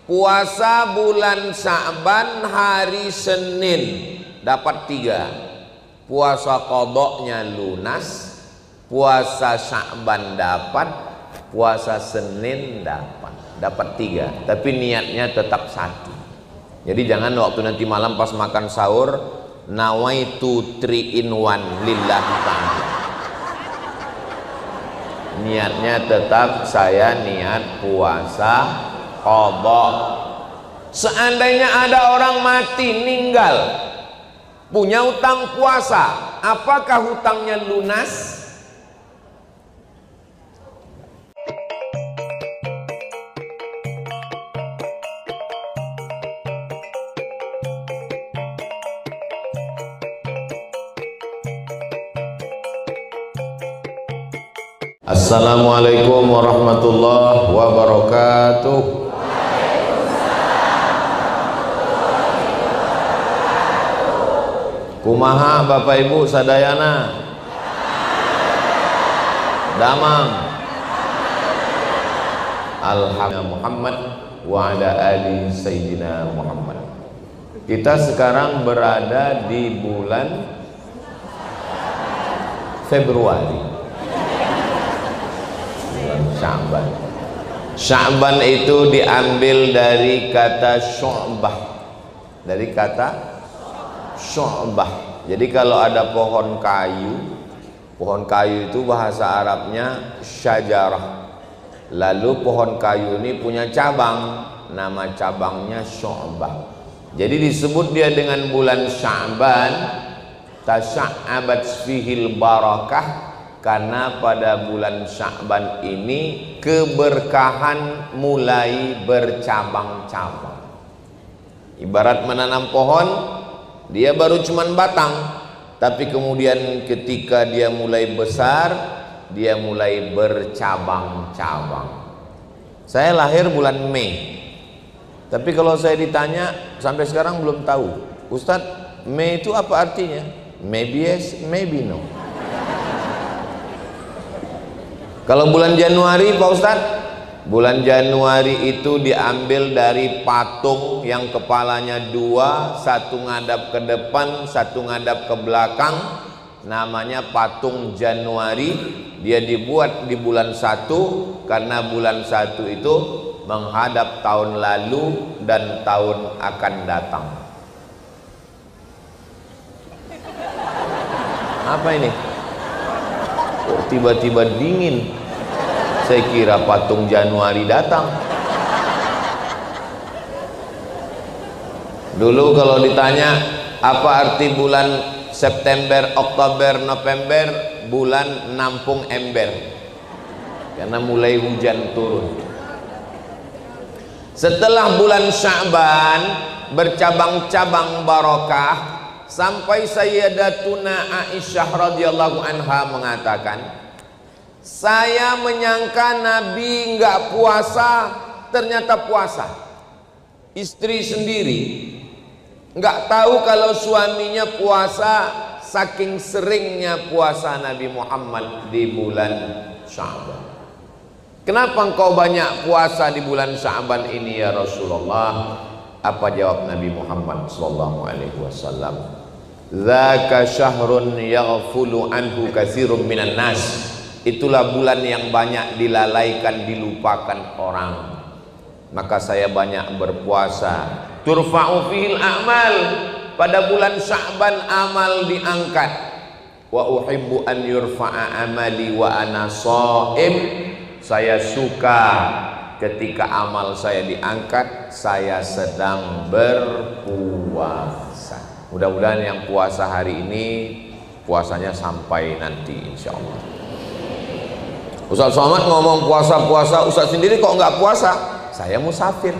Puasa bulan Sya'ban hari Senin dapat 3. Puasa qadoknya lunas, puasa Sya'ban dapat, puasa Senin dapat 3. Tapi niatnya tetap 1. Jadi jangan waktu nanti malam pas makan sahur nawaitu 3 in 1 lillahi ta'ala. Niatnya tetap saya niat puasa qadha. Seandainya ada orang mati meninggal punya hutang puasa, apakah hutangnya lunas? Assalamualaikum warahmatullahi wabarakatuh. Kumaha Bapak Ibu sadayana? Damang. Alhamdulillah Muhammad wa ala ali sayyidina Muhammad. Kita sekarang berada di bulan Februari, bulan Sya'ban. Sya'ban itu diambil dari kata syu'bah, dari kata syu'bah. Jadi kalau ada pohon kayu itu bahasa Arabnya syajarah. Lalu pohon kayu ini punya cabang, nama cabangnya syu'bah. Jadi disebut dia dengan bulan Sya'ban, tasya'abat fihil barakah, karena pada bulan Sya'ban ini keberkahan mulai bercabang-cabang. Ibarat menanam pohon, dia baru cuman batang, tapi kemudian ketika dia mulai besar, dia mulai bercabang-cabang. Saya lahir bulan Mei, tapi kalau saya ditanya sampai sekarang belum tahu, Ustadz, Mei itu apa artinya? Maybe yes, maybe no. Kalau bulan Januari Pak Ustadz, bulan Januari itu diambil dari patung yang kepalanya 2, satu ngadap ke depan, satu ngadap ke belakang, namanya patung Januari. Dia dibuat di bulan 1 karena bulan 1 itu menghadap tahun lalu dan tahun akan datang. Apa ini? Oh, tiba-tiba dingin. Saya kira patung Januari datang. Dulu kalau ditanya apa arti bulan September, Oktober, November, bulan nampung ember, karena mulai hujan turun. Setelah bulan Sya'ban bercabang-cabang barokah, sampai Sayyidatuna Aisyah radhiyallahu anha mengatakan, saya menyangka Nabi nggak puasa, ternyata puasa. Istri sendiri nggak tahu kalau suaminya puasa, saking seringnya puasa Nabi Muhammad di bulan Sya'ban. Kenapa engkau banyak puasa di bulan Sya'ban ini ya Rasulullah? Apa jawab Nabi Muhammad sallallahu alaihi wasallam? Dzaka syahrun yaghfulu anhu katsirun minan nas. Itulah bulan yang banyak dilalaikan, dilupakan orang. Maka saya banyak berpuasa. Turfa'u fihil a'mal. Pada bulan Sya'ban amal diangkat. Wa uhibbu an yurfa'a amali wa ana sha'im. Saya suka ketika amal saya diangkat, saya sedang berpuasa. Mudah-mudahan yang puasa hari ini puasanya sampai nanti insyaallah. Ustaz Somad ngomong puasa-puasa, Ustaz sendiri kok nggak puasa? Saya musafir.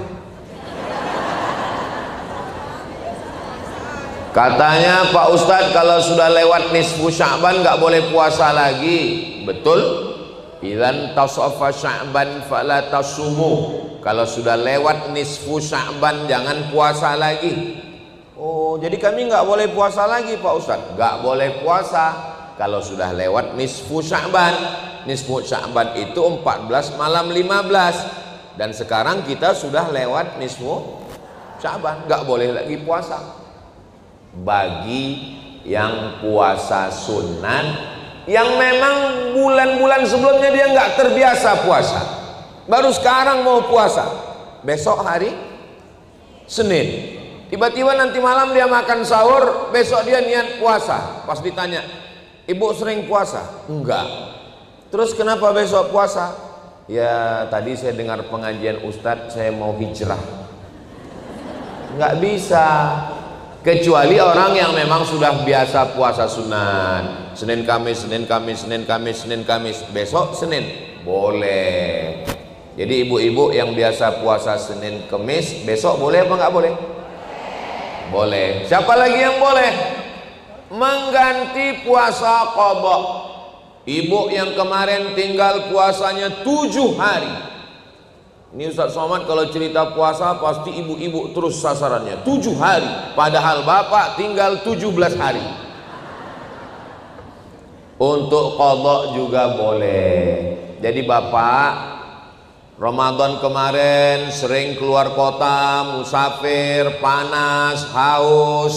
Katanya Pak Ustadz kalau sudah lewat nisfu Sya'ban nggak boleh puasa lagi. Betul? Idzan tasafa Sya'ban fala tasumu. Kalau sudah lewat nisfu Sya'ban jangan puasa lagi. Oh, jadi kami nggak boleh puasa lagi Pak Ustadz? Nggak boleh puasa kalau sudah lewat nisfu Sya'ban. Nisfu Sya'ban itu 14 malam 15. Dan sekarang kita sudah lewat nisfu Sya'ban, nggak boleh lagi puasa. Bagi yang puasa sunat, yang memang bulan-bulan sebelumnya dia nggak terbiasa puasa, baru sekarang mau puasa, besok hari Senin, tiba-tiba nanti malam dia makan sahur, besok dia niat puasa. Pas ditanya, ibu sering puasa? Enggak. Terus kenapa besok puasa? Ya tadi saya dengar pengajian Ustadz, saya mau hijrah. Nggak bisa, kecuali orang yang memang sudah biasa puasa sunat, Senin Kamis, Senin Kamis, Senin Kamis, Senin Kamis, besok Senin boleh. Jadi ibu-ibu yang biasa puasa Senin Kamis, besok boleh apa nggak boleh? Boleh. Siapa lagi yang boleh? Mengganti puasa qadha. Ibu yang kemarin tinggal puasanya 7 hari. Ini Ustaz Somad kalau cerita puasa pasti ibu-ibu terus sasarannya 7 hari, padahal bapak tinggal 17 hari. Untuk qadha juga boleh. Jadi bapak Ramadan kemarin sering keluar kota, musafir, panas, haus,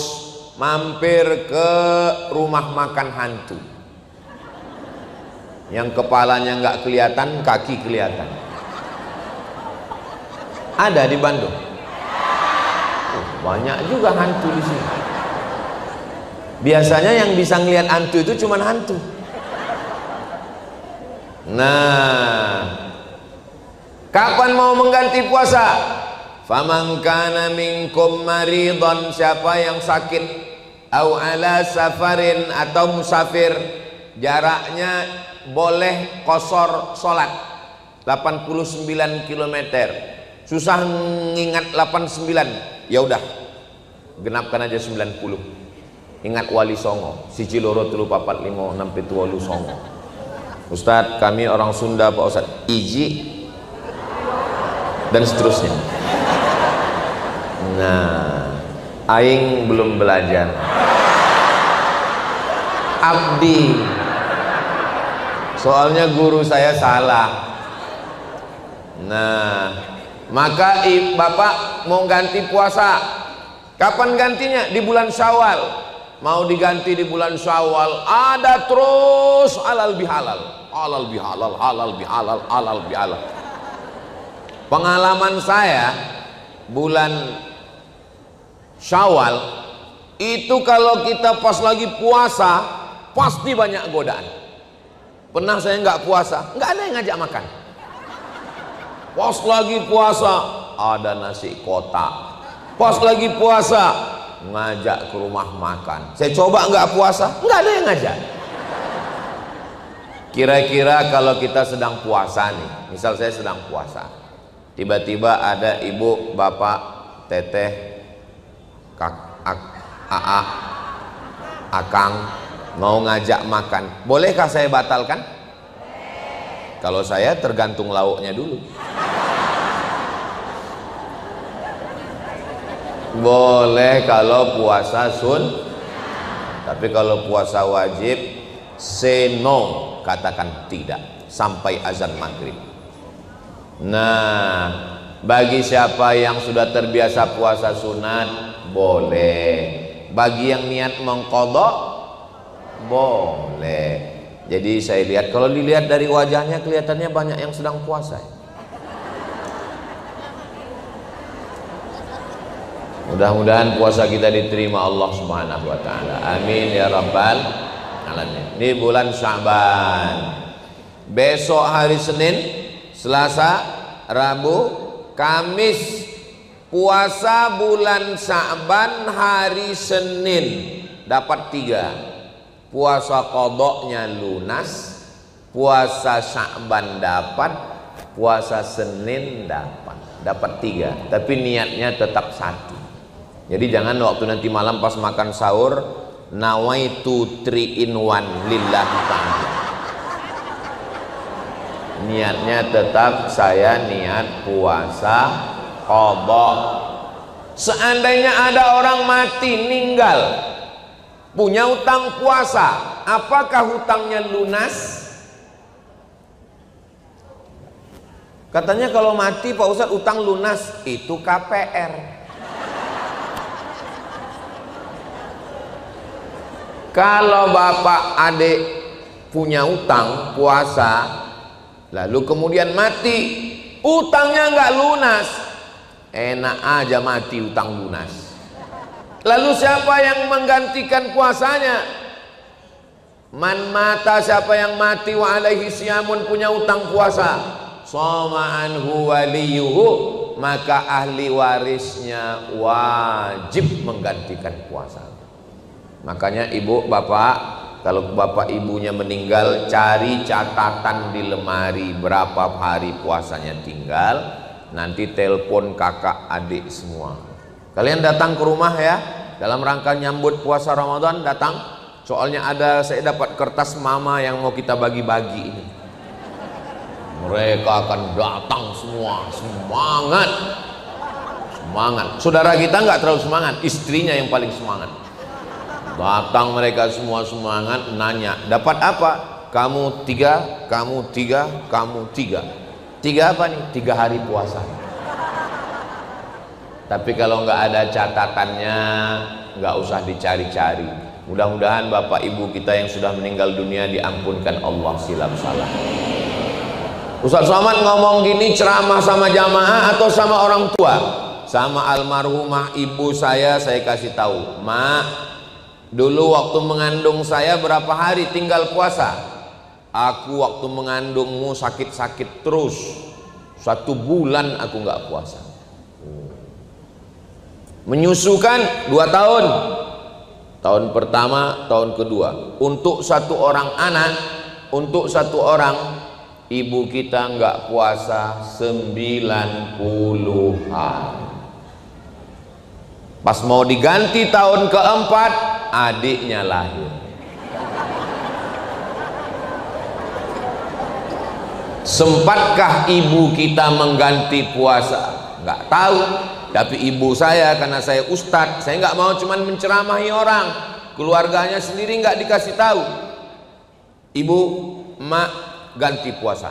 mampir ke rumah makan hantu yang kepalanya nggak kelihatan, kaki kelihatan. Ada di Bandung. Banyak juga hantu di sini. Biasanya yang bisa ngelihat hantu itu cuma hantu. Nah, kapan mau mengganti puasa? Faman kana minkum maridhan, siapa yang sakit, au ala safarin, atau musafir, jaraknya boleh qashar salat 89 km. Susah ngingat 89, ya udah genapkan aja 90. Ingat Wali Songo, siji loro telu papat limo enam pitu wolu songo. Ustadz, kami orang Sunda Pak Ustadz, iji dan seterusnya. Nah, aing belum belajar. Abdi, soalnya guru saya salah. Nah, maka bapak mau ganti puasa, kapan gantinya? Di bulan Syawal. Mau diganti di bulan Syawal, ada terus halal bihalal, halal bihalal, halal bihalal, halal bihalal. Pengalaman saya bulan Syawal itu kalau kita pas lagi puasa pasti banyak godaan. Pernah saya nggak puasa, nggak ada yang ngajak makan. Pas lagi puasa ada nasi kotak, pas lagi puasa ngajak ke rumah makan. Saya coba nggak puasa, nggak ada yang ngajak. Kira-kira kalau kita sedang puasa nih, misal saya sedang puasa, tiba-tiba ada ibu, bapak, teteh, aa, akang mau ngajak makan, bolehkah saya batalkan? Kalau saya tergantung lauknya dulu. Boleh kalau puasa tapi kalau puasa wajib say no, katakan tidak sampai azan maghrib. Nah, bagi siapa yang sudah terbiasa puasa sunat boleh, bagi yang niat mengqadha boleh. Jadi saya lihat, kalau dilihat dari wajahnya kelihatannya banyak yang sedang puasa. Mudah-mudahan puasa kita diterima Allah Subhanahu wa taala. Amin ya rabbal alamin. Ini bulan Sya'ban. Besok hari Senin, Selasa, Rabu, Kamis. Puasa bulan Sya'ban hari Senin dapat 3. Puasa qadha-nya lunas, puasa Sya'ban dapat, puasa Senin dapat 3. Tapi niatnya tetap 1. Jadi jangan waktu nanti malam pas makan sahur nawaitu 3 in 1 lillahi ta'ala. Niatnya tetap saya niat puasa qadha. Seandainya ada orang mati meninggal punya hutang puasa, apakah hutangnya lunas? Katanya kalau mati Pak Ustadz utang lunas, itu KPR. Kalau bapak adik punya utang puasa, lalu kemudian mati, utangnya nggak lunas, enak aja mati utang lunas. Lalu siapa yang menggantikan puasanya? Man mata, siapa yang mati wa alaihi siyamun, punya utang puasa, shoma anhu waliyuhu, maka ahli warisnya wajib menggantikan puasa. Makanya ibu bapak, kalau bapak ibunya meninggal, cari catatan di lemari berapa hari puasanya tinggal, nanti telepon kakak adik semua. Kalian datang ke rumah ya, dalam rangka nyambut puasa Ramadan, datang. Soalnya saya dapat kertas mama yang mau kita bagi-bagi ini. Mereka akan datang semua, semangat. Semangat. Saudara kita nggak terlalu semangat, istrinya yang paling semangat. Datang mereka semua semangat, nanya, dapat apa? Kamu 3, kamu 3, kamu 3. 3 apa nih? 3 hari puasa. Tapi kalau nggak ada catatannya, nggak usah dicari-cari. Mudah-mudahan bapak ibu kita yang sudah meninggal dunia diampunkan Allah silap salah. Ustaz Somad ngomong gini ceramah sama jamaah atau sama orang tua? Sama almarhumah ibu saya kasih tahu, "Ma, dulu waktu mengandung saya berapa hari tinggal puasa? Aku waktu mengandungmu sakit-sakit terus, 1 bulan aku nggak puasa. Menyusukan 2 tahun, tahun pertama, tahun kedua. Untuk 1 orang anak, untuk 1 orang ibu kita nggak puasa 90 hari. Pas mau diganti tahun keempat, adiknya lahir. Sempatkah ibu kita mengganti puasa? Nggak tahu. Tapi ibu saya, karena saya ustadz, saya nggak mau cuman menceramahi orang, keluarganya sendiri nggak dikasih tahu. Ibu, emak ganti puasa.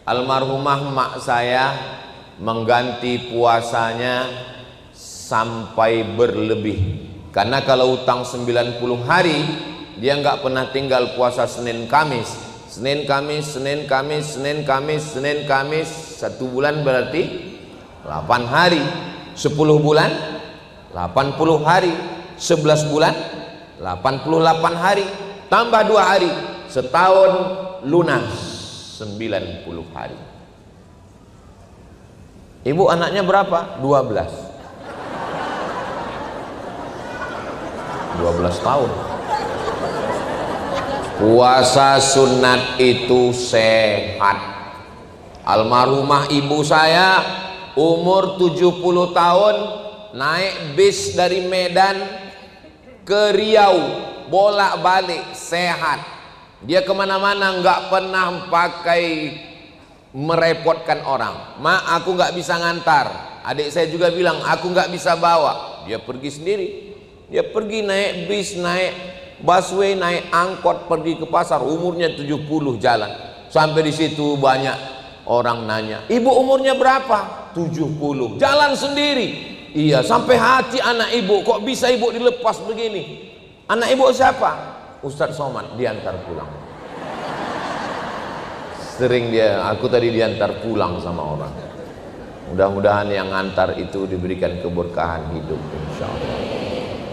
Almarhumah emak saya mengganti puasanya sampai berlebih. Karena kalau utang 90 hari, dia nggak pernah tinggal puasa Senin Kamis. Senin Kamis, Senin Kamis, Senin Kamis, Senin Kamis, 1 bulan berarti 8 hari. 10 bulan 80 hari, 11 bulan 88 hari, tambah 2 hari, setahun lunas 90 hari. Ibu anaknya berapa? 12 tahun. Puasa sunat itu sehat. Almarhumah ibu saya umur 70 tahun, naik bis dari Medan ke Riau, bolak-balik, sehat. Dia kemana-mana nggak pernah pakai merepotkan orang. "Ma, aku nggak bisa ngantar." Adik saya juga bilang, "Aku nggak bisa bawa." Dia pergi sendiri. Dia pergi naik bis, naik busway, naik angkot, pergi ke pasar. Umurnya 70 jalan. Sampai di situ banyak orang nanya, "Ibu umurnya berapa?" 70, jalan sendiri. Iya, sampai hati anak ibu, kok bisa ibu dilepas begini? Anak ibu siapa? Ustadz Somad, diantar pulang. Sering aku tadi diantar pulang sama orang. Mudah-mudahan yang antar itu diberikan keberkahan hidup, insya Allah.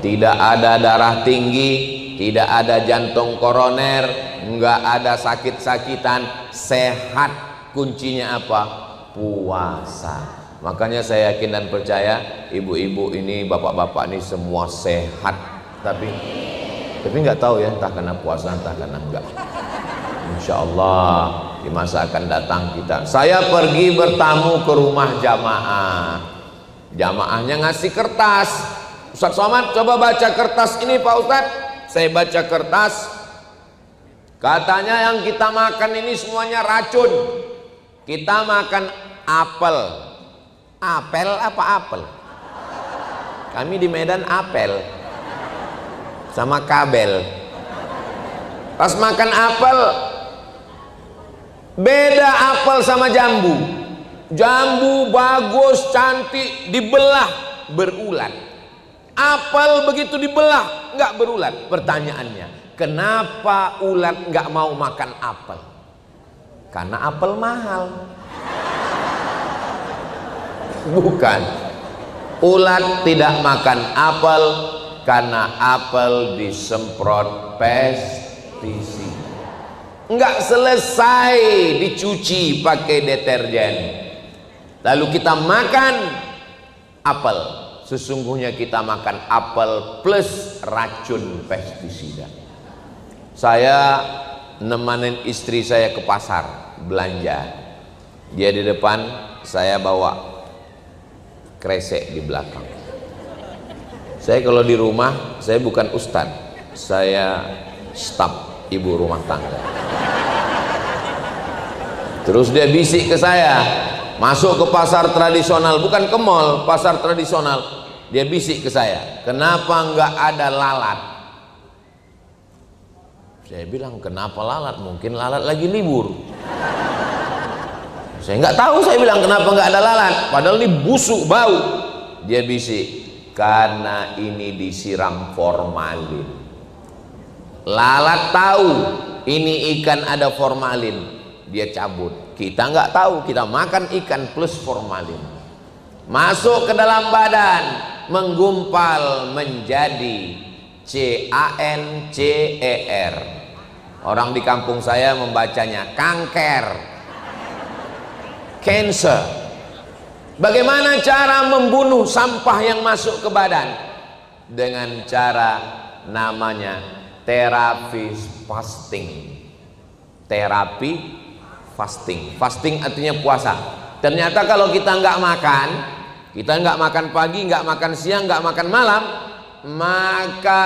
Tidak ada darah tinggi, tidak ada jantung koroner, nggak ada sakit-sakitan, sehat. Kuncinya apa? Puasa. Makanya saya yakin dan percaya ibu-ibu ini, bapak-bapak ini semua sehat. Tapi nggak tahu ya, entah karena puasa, entah karena enggak. Insya Allah di masa akan datang saya pergi bertamu ke rumah jamaah. Jamaahnya ngasih kertas. Ustadz Somad, coba baca kertas ini Pak Ustadz. Saya baca kertas. Katanya yang kita makan ini semuanya racun. Kita makan apel. Apel apa apel? Kami di Medan apel sama kabel. Pas makan apel, beda apel sama jambu. Jambu bagus, cantik, dibelah berulat. Apel begitu dibelah nggak berulat. Pertanyaannya, kenapa ulat nggak mau makan apel? Karena apel mahal. Bukan. Ulat tidak makan apel karena apel disemprot pestisida. Nggak selesai dicuci pakai deterjen, lalu kita makan apel. Sesungguhnya kita makan apel plus racun pestisida. Saya nemanin istri saya ke pasar belanja, dia di depan, saya bawa kresek di belakang. Saya kalau di rumah, saya bukan ustadz, saya staf ibu rumah tangga. Terus dia bisik ke saya, masuk ke pasar tradisional, bukan ke mall, pasar tradisional. Dia bisik ke saya, kenapa nggak ada lalat? Saya bilang, kenapa lalat? Mungkin lalat lagi libur. Saya nggak tahu, saya bilang kenapa nggak ada lalat, padahal ini busuk bau. Dia bisik, karena ini disiram formalin. Lalat tahu ini ikan ada formalin, dia cabut. Kita nggak tahu, kita makan ikan plus formalin, masuk ke dalam badan, menggumpal menjadi CANCER. Orang di kampung saya membacanya kanker, cancer. Bagaimana cara membunuh sampah yang masuk ke badan? Dengan cara namanya terapi fasting. Terapi fasting. Fasting artinya puasa. Ternyata kalau kita nggak makan, kita nggak makan pagi, nggak makan siang, nggak makan malam, maka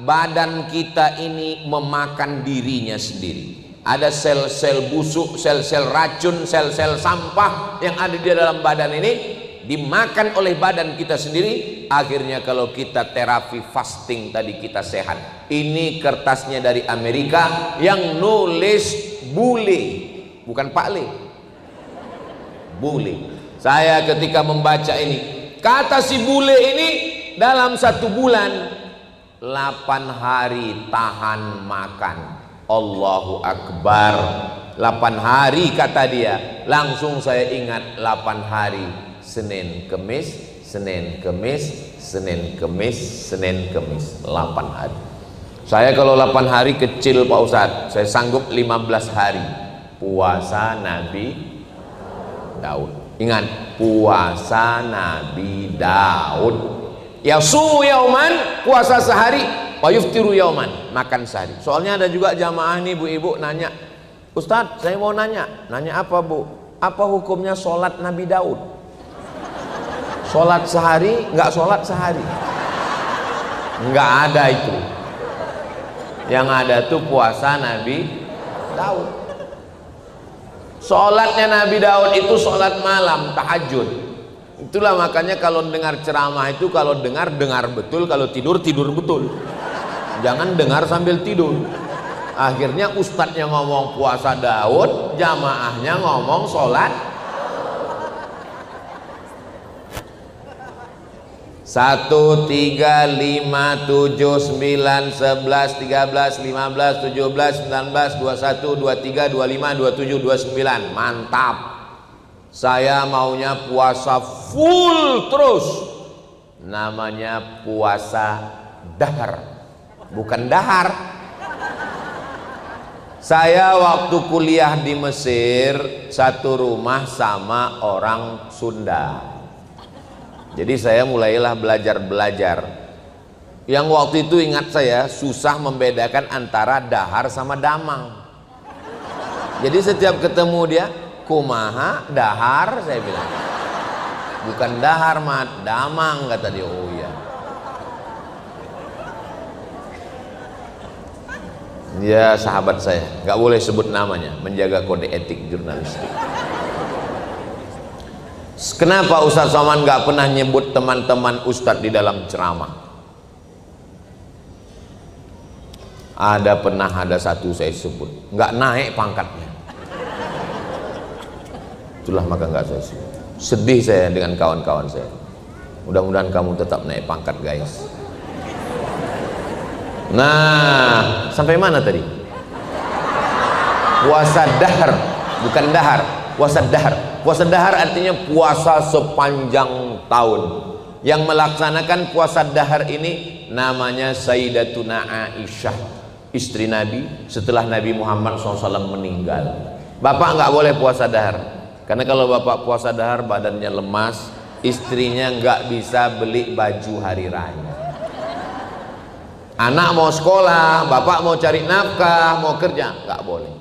badan kita ini memakan dirinya sendiri. Ada sel-sel busuk, sel-sel racun, sel-sel sampah yang ada di dalam badan ini dimakan oleh badan kita sendiri. Akhirnya kalau kita terapi fasting tadi kita sehat. Ini kertasnya dari Amerika yang nulis bule, bukan Pak Le, bule. Saya ketika membaca ini, kata si bule ini dalam 1 bulan 8 hari tahan makan. Allahu Akbar. 8 hari kata dia. Langsung saya ingat 8 hari. Senin, Kemis, Senin, Kemis, Senin, Kemis, Senin, Kemis. 8 hari. Saya kalau 8 hari kecil Pak Ustadz. Saya sanggup 15 hari. Puasa Nabi Daud. Ingat, puasa Nabi Daud. Yasumu yauman, puasa sehari, wa yuftiru yauman, makan sehari. Soalnya ada juga jamaah nih ibu-ibu nanya, Ustadz saya mau nanya apa bu? Apa hukumnya sholat Nabi Daud? Sholat sehari, nggak sholat sehari? Nggak ada itu. Yang ada tuh puasa Nabi Daud. Sholatnya Nabi Daud itu sholat malam, tahajud. Itulah makanya kalau dengar ceramah itu, kalau dengar betul, kalau tidur betul. Jangan dengar sambil tidur. Akhirnya ustadznya ngomong puasa Daud, jamaahnya ngomong sholat. 1, 3, 5, 7, 9, 11, 13, 15, 17, 19, 21, 23, 25, 27, 29. Mantap. Saya maunya puasa full terus. Namanya puasa dahar, bukan dahar. Saya waktu kuliah di Mesir satu rumah sama orang Sunda. Jadi saya mulailah belajar. Yang waktu itu ingat saya susah membedakan antara dahar sama damang. Jadi setiap ketemu dia, kumaha dahar, saya bilang. Bukan dahar mat, damang kata dia. Oh iya. Dia sahabat saya, nggak boleh sebut namanya, menjaga kode etik jurnalistik. Kenapa Ustadz Somad nggak pernah nyebut teman-teman Ustadz di dalam ceramah? Ada satu saya sebut, nggak naik pangkatnya. Itulah maka nggak saya sedih saya dengan kawan-kawan saya. Mudah-mudahan kamu tetap naik pangkat guys. Nah, sampai mana tadi? Puasa dahar, bukan dahar. Puasa dahar. Puasa dahar artinya puasa sepanjang tahun. Yang melaksanakan puasa dahar ini namanya Sayyidatuna Aisyah, istri Nabi setelah Nabi Muhammad SAW meninggal. Bapak nggak boleh puasa dahar, karena kalau bapak puasa dahar badannya lemas, istrinya nggak bisa beli baju hari raya. Anak mau sekolah, bapak mau cari nafkah, mau kerja, nggak boleh.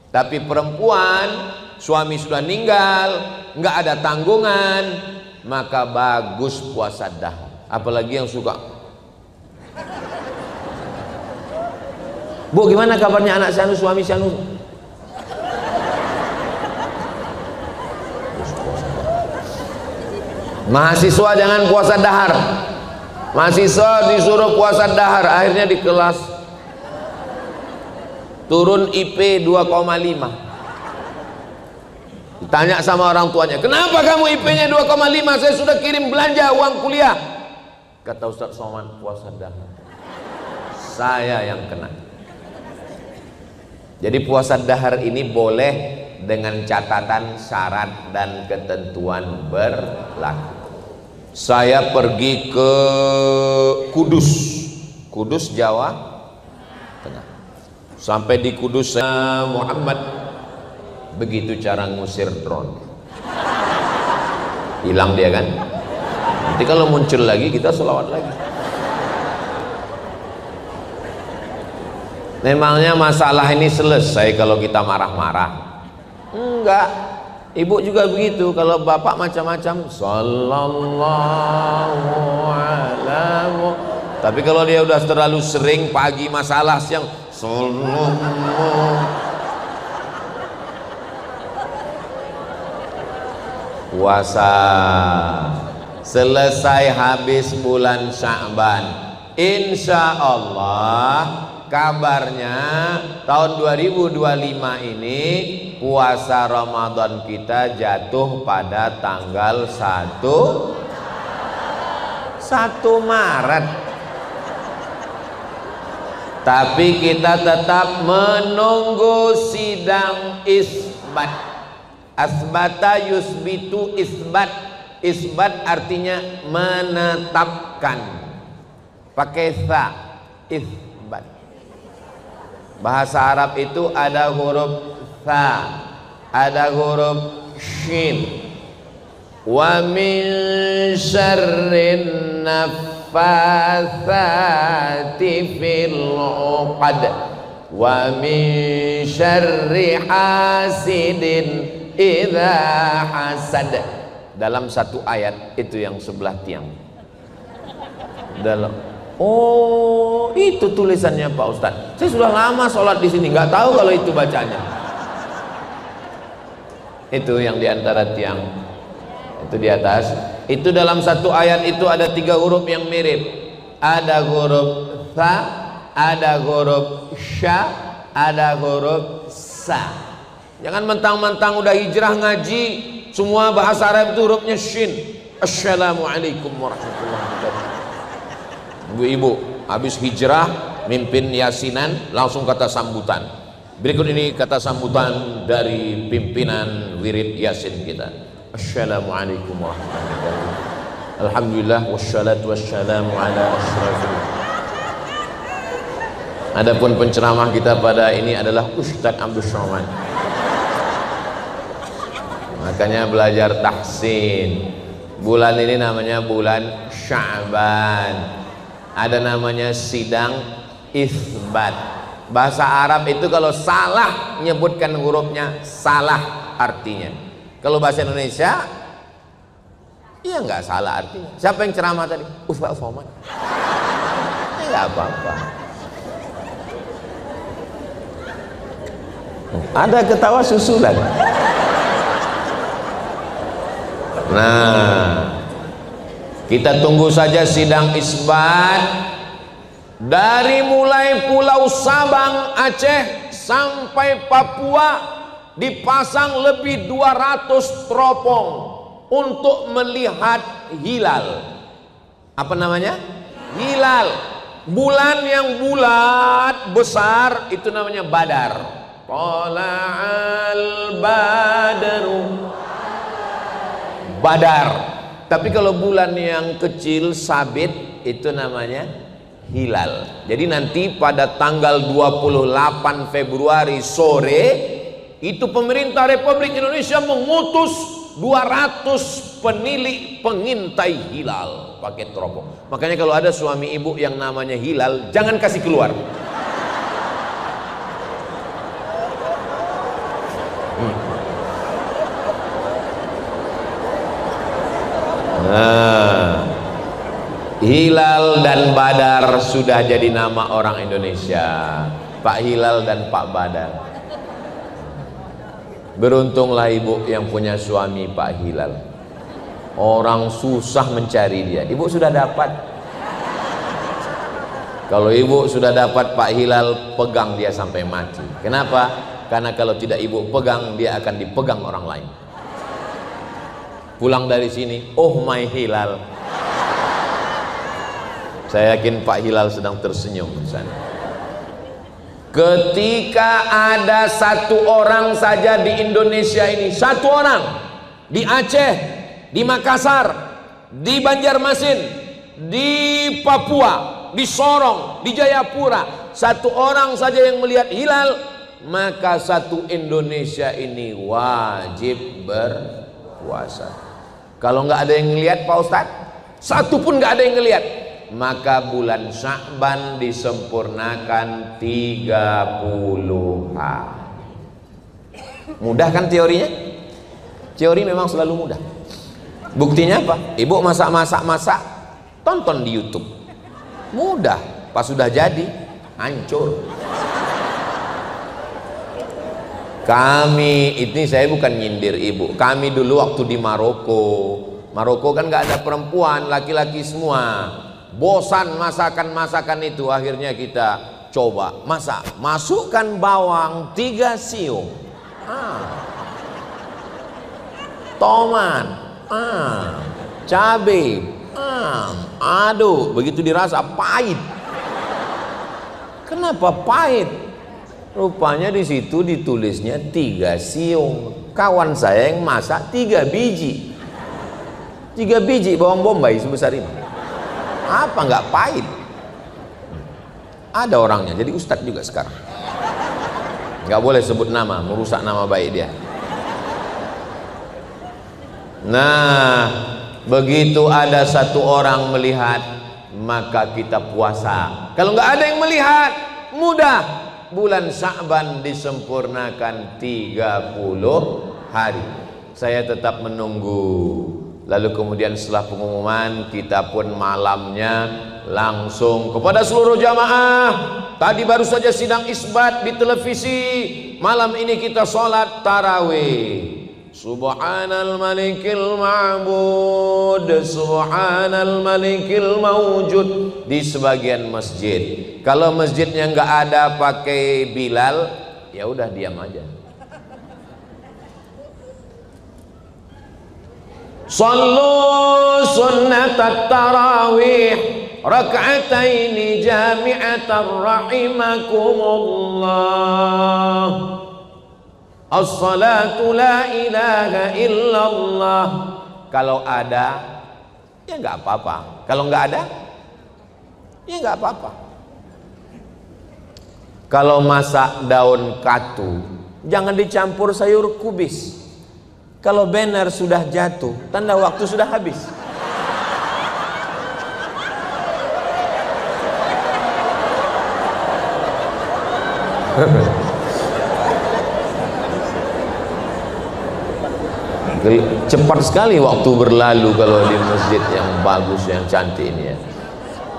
Tapi perempuan, suami sudah meninggal, nggak ada tanggungan, maka bagus puasa dahar. Apalagi yang suka, Bu, gimana kabarnya anak Sanu, suami Sanu? Mahasiswa jangan puasa dahar. Mahasiswa disuruh puasa dahar, akhirnya di kelas turun IP 2,5. Ditanya sama orang tuanya, kenapa kamu IP-nya 2,5? Saya sudah kirim belanja uang kuliah. Kata Ustaz Somad, puasa dahar. Saya yang kena. Jadi puasa dahar ini boleh dengan catatan syarat dan ketentuan berlaku. Saya pergi ke Kudus, Jawa Tengah. Sampai di Kudus, Muhammad, begitu cara ngusir drone, hilang dia kan. Nanti kalau muncul lagi kita sholawat lagi. Memangnya masalah ini selesai kalau kita marah-marah? Enggak. Ibu juga begitu, kalau bapak macam-macam sallallahu alaihi. Tapi kalau dia udah terlalu sering, pagi masalah, siang sallallahu. Puasa selesai habis bulan Sya'ban, insya Allah kabarnya tahun 2025 ini puasa Ramadan kita jatuh pada tanggal 1 Maret. Tapi kita tetap menunggu sidang isbat. Asbata yusbitu isbat. Isbat artinya menetapkan, pakai tha, isbat. Bahasa Arab itu ada huruf tha, ada huruf shin. Wa min syarrin naffatsati fil 'uqad wa min syarri hasidin idza hasad. Dalam satu ayat itu yang sebelah tiang. Dalam, oh itu tulisannya Pak Ustadz. Saya sudah lama sholat di sini, nggak tahu kalau itu bacanya. Itu yang diantara tiang, itu di atas. Itu dalam satu ayat itu ada 3 huruf yang mirip. Ada huruf tha, ada huruf sya, ada huruf sa. Jangan mentang-mentang udah hijrah ngaji semua bahasa Arab itu hurufnya shin. Assalamualaikum warahmatullahi wabarakatuh. Ibu-ibu habis hijrah mimpin yasinan langsung kata sambutan. Berikut ini kata sambutan dari pimpinan wirid yasin kita. Assalamualaikum warahmatullahi wabarakatuh. Alhamdulillah wassalatu wassalamu ala asyrafil. Adapun penceramah kita pada ini adalah Ustaz Abdul Somad. Makanya belajar tahsin. Bulan ini namanya bulan Sya'ban. Ada namanya sidang isbat. Bahasa Arab itu kalau salah menyebutkan hurufnya, salah artinya. Kalau bahasa Indonesia iya nggak salah artinya. Siapa yang ceramah tadi? Ustaz Somad. Nggak apa-apa. Ada ketawa susulan. Nah, kita tunggu saja sidang isbat dari mulai Pulau Sabang, Aceh sampai Papua. dipasang lebih 200 teropong untuk melihat hilal. Apa namanya? Hilal. Bulan yang bulat besar itu namanya Badar. Tala'al badru. Badar. Tapi kalau bulan yang kecil sabit itu namanya hilal. Jadi nanti pada tanggal 28 Februari sore itu pemerintah Republik Indonesia mengutus 200 penilik pengintai hilal pakai teropong. Makanya kalau ada suami ibu yang namanya Hilal, jangan kasih keluar. Nah, Hilal dan Badar sudah jadi nama orang Indonesia. Pak Hilal dan Pak Badar. Beruntunglah ibu yang punya suami Pak Hilal. Orang susah mencari dia. Ibu sudah dapat. Kalau ibu sudah dapat Pak Hilal, pegang dia sampai mati. Kenapa? Karena kalau tidak ibu pegang, dia akan dipegang orang lain. Pulang dari sini, oh my Hilal. Saya yakin Pak Hilal sedang tersenyum di sana. Ketika ada satu orang saja di Indonesia ini, satu orang di Aceh, di Makassar, di Banjarmasin, di Papua, di Sorong, di Jayapura, satu orang saja yang melihat hilal, maka satu Indonesia ini wajib berpuasa. Kalau nggak ada yang ngelihat Pak Ustadz, satu pun nggak ada yang ngelihat, maka bulan Sya'ban disempurnakan 30 hari. Mudah kan teorinya? Teori memang selalu mudah. Buktinya apa? Ibu masak, tonton di YouTube. Mudah. Pas sudah jadi, hancur. Kami, ini saya bukan nyindir ibu. Kami dulu waktu di Maroko kan nggak ada perempuan, laki-laki semua. Bosan masakan itu, akhirnya kita coba masak. Masukkan bawang 3 siung, tomat, cabai, aduk. Begitu dirasa pahit. Kenapa pahit? Rupanya di situ ditulisnya 3 siung. Kawan saya yang masak 3 biji. 3 biji bawang bombay sebesar ini. Apa nggak pahit? Ada orangnya, jadi ustadz juga sekarang. Nggak boleh sebut nama, merusak nama baik dia. Nah, begitu ada satu orang melihat, maka kita puasa. Kalau nggak ada yang melihat, mudah. Bulan Sya'ban disempurnakan 30 hari. Saya tetap menunggu. Lalu kemudian setelah pengumuman, kita pun malamnya langsung kepada seluruh jamaah. Tadi baru saja sidang isbat di televisi. Malam ini kita sholat tarawih. Subhanal malikil ma'bud, subhanal malikil mawjud, di sebagian masjid. Kalau masjidnya nggak ada pakai Bilal, ya udah diam aja. Sallu sunnatat tarawih rak'ataini jami'atan rahimakumullah. As-salatu la ilaha illallah. Kalau ada, ya nggak apa-apa. Kalau nggak ada, ya nggak apa-apa. Kalau masak daun katu, jangan dicampur sayur kubis. Kalau banner sudah jatuh, tanda waktu sudah habis. Cepat sekali waktu berlalu kalau di masjid yang bagus, yang cantik ini ya.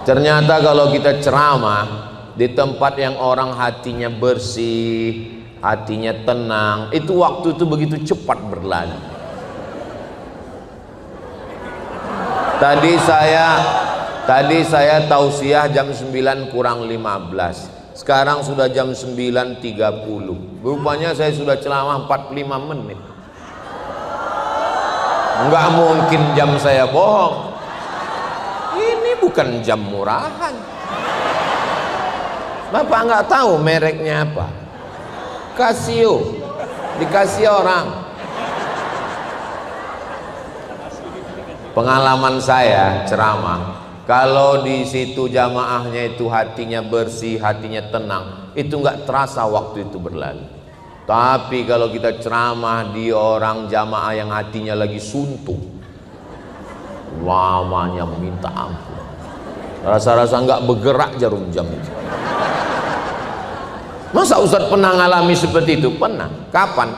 Ternyata kalau kita ceramah di tempat yang orang hatinya bersih, hatinya tenang, itu waktu itu begitu cepat berlalu. Tadi saya tausiah jam 9 kurang 15. Sekarang sudah jam 9.30. Rupanya saya sudah ceramah 45 menit. Enggak mungkin jam saya bohong. Ini bukan jam murahan. Bapak nggak tahu mereknya apa? Casio. Dikasih orang. Pengalaman saya ceramah, kalau di situ jamaahnya itu hatinya bersih, hatinya tenang, itu nggak terasa waktu itu berlalu. Tapi kalau kita ceramah di orang jamaah yang hatinya lagi suntuk, lamanya minta ampun. Rasa-rasa nggak bergerak jarum jam itu. Masa Ustadz pernah ngalami seperti itu? Pernah. Kapan?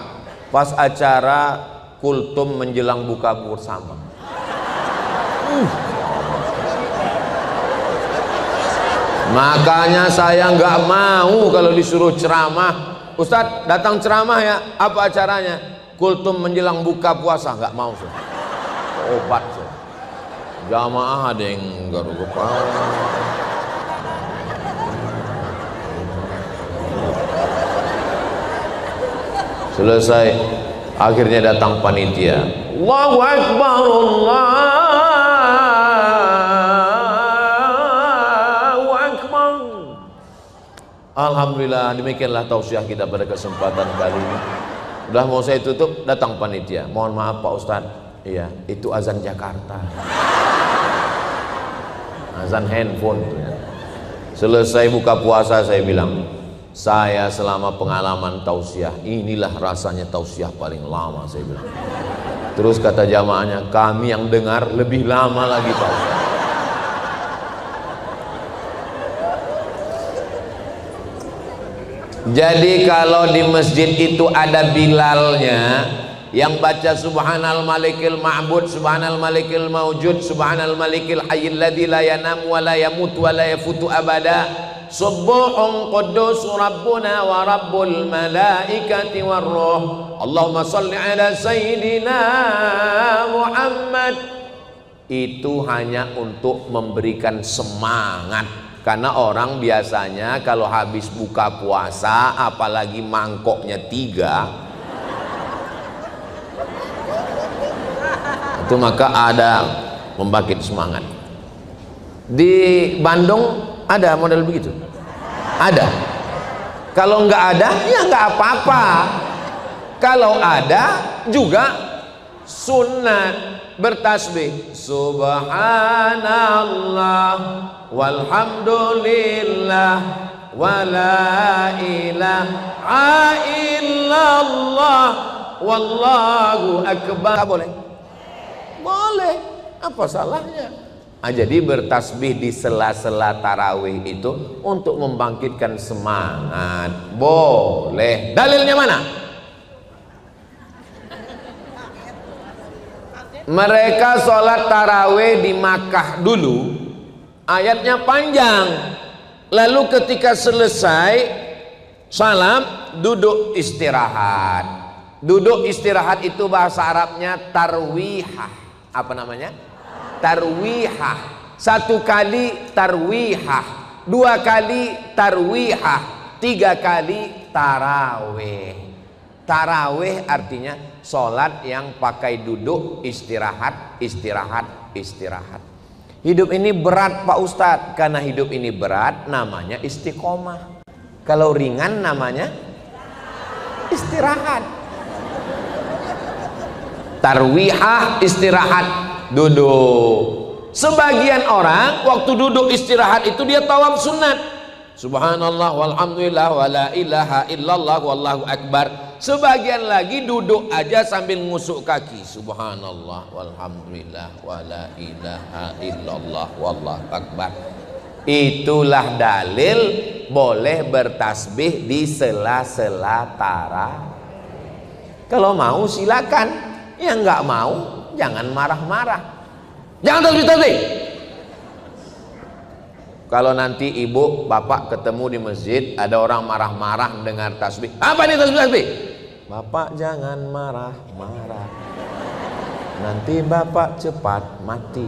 Pas acara kultum menjelang buka bersama. Makanya saya nggak mau kalau disuruh ceramah, Ustadz datang ceramah ya, apa acaranya? Kultum menjelang buka puasa. Nggak mau, obat. Jamaah ada yang garuk kepala. Selesai, akhirnya datang panitia. Allahu Akbar, Allahu Akbar. Alhamdulillah, demikianlah tausiah kita pada kesempatan kali ini. Udah mau saya tutup, datang panitia. Mohon maaf Pak Ustadz, iya itu azan Jakarta, azan handphone. Selesai buka puasa saya bilang, saya selama pengalaman tausiah, inilah rasanya tausiah paling lama, saya bilang. Terus kata jamaahnya, kami yang dengar lebih lama lagi Pak Ustaz. Jadi kalau di masjid itu ada bilalnya yang baca subhanal malikil ma'bud, subhanal malikil mawjud, subhanal malikil hayyil ladzi la yanam wa la yamut wa la yafutu abada, subuhun quddus rabbuna wa rabbul malaikati war ruh, Allahumma salli ala sayyidina Muhammad. Itu hanya untuk memberikan semangat, karena orang biasanya kalau habis buka puasa, apalagi mangkoknya 3, itu maka ada membangkit semangat. Di Bandung ada model begitu? Ada. Kalau nggak ada, ya nggak apa-apa. Kalau ada juga sunat bertasbih subhanallah walhamdulillah wala ilaha illallah wallahu akbar. Boleh? Boleh. Apa salahnya? Jadi bertasbih di sela-sela tarawih itu untuk membangkitkan semangat. Boleh. Dalilnya mana? Mereka sholat tarawih di Makkah dulu, ayatnya panjang. Lalu ketika selesai salam, duduk istirahat. Duduk istirahat itu bahasa Arabnya tarwihah. Apa namanya? Tarwihah. 1 kali tarwihah, 2 kali tarwihah, 3 kali tarawih. Tarawih artinya sholat yang pakai duduk, istirahat, istirahat, istirahat. Hidup ini berat Pak Ustadz. Karena hidup ini berat, namanya istiqomah. Kalau ringan namanya istirahat. Tarwihah, istirahat, duduk. Sebagian orang waktu duduk istirahat itu dia tawaf sunat, subhanallah walhamdulillah wala ilaha illallah wallahu akbar. Sebagian lagi duduk aja sambil ngusuk kaki, subhanallah walhamdulillah wala ilaha illallah wallahu akbar. Itulah dalil boleh bertasbih di sela-sela tarawih. Kalau mau silakan, yang nggak mau jangan marah-marah, jangan tasbih-tasbih. Kalau nanti ibu bapak ketemu di masjid, ada orang marah-marah dengar tasbih, apa ini tasbih-tasbih? Bapak jangan marah-marah, nanti bapak cepat mati.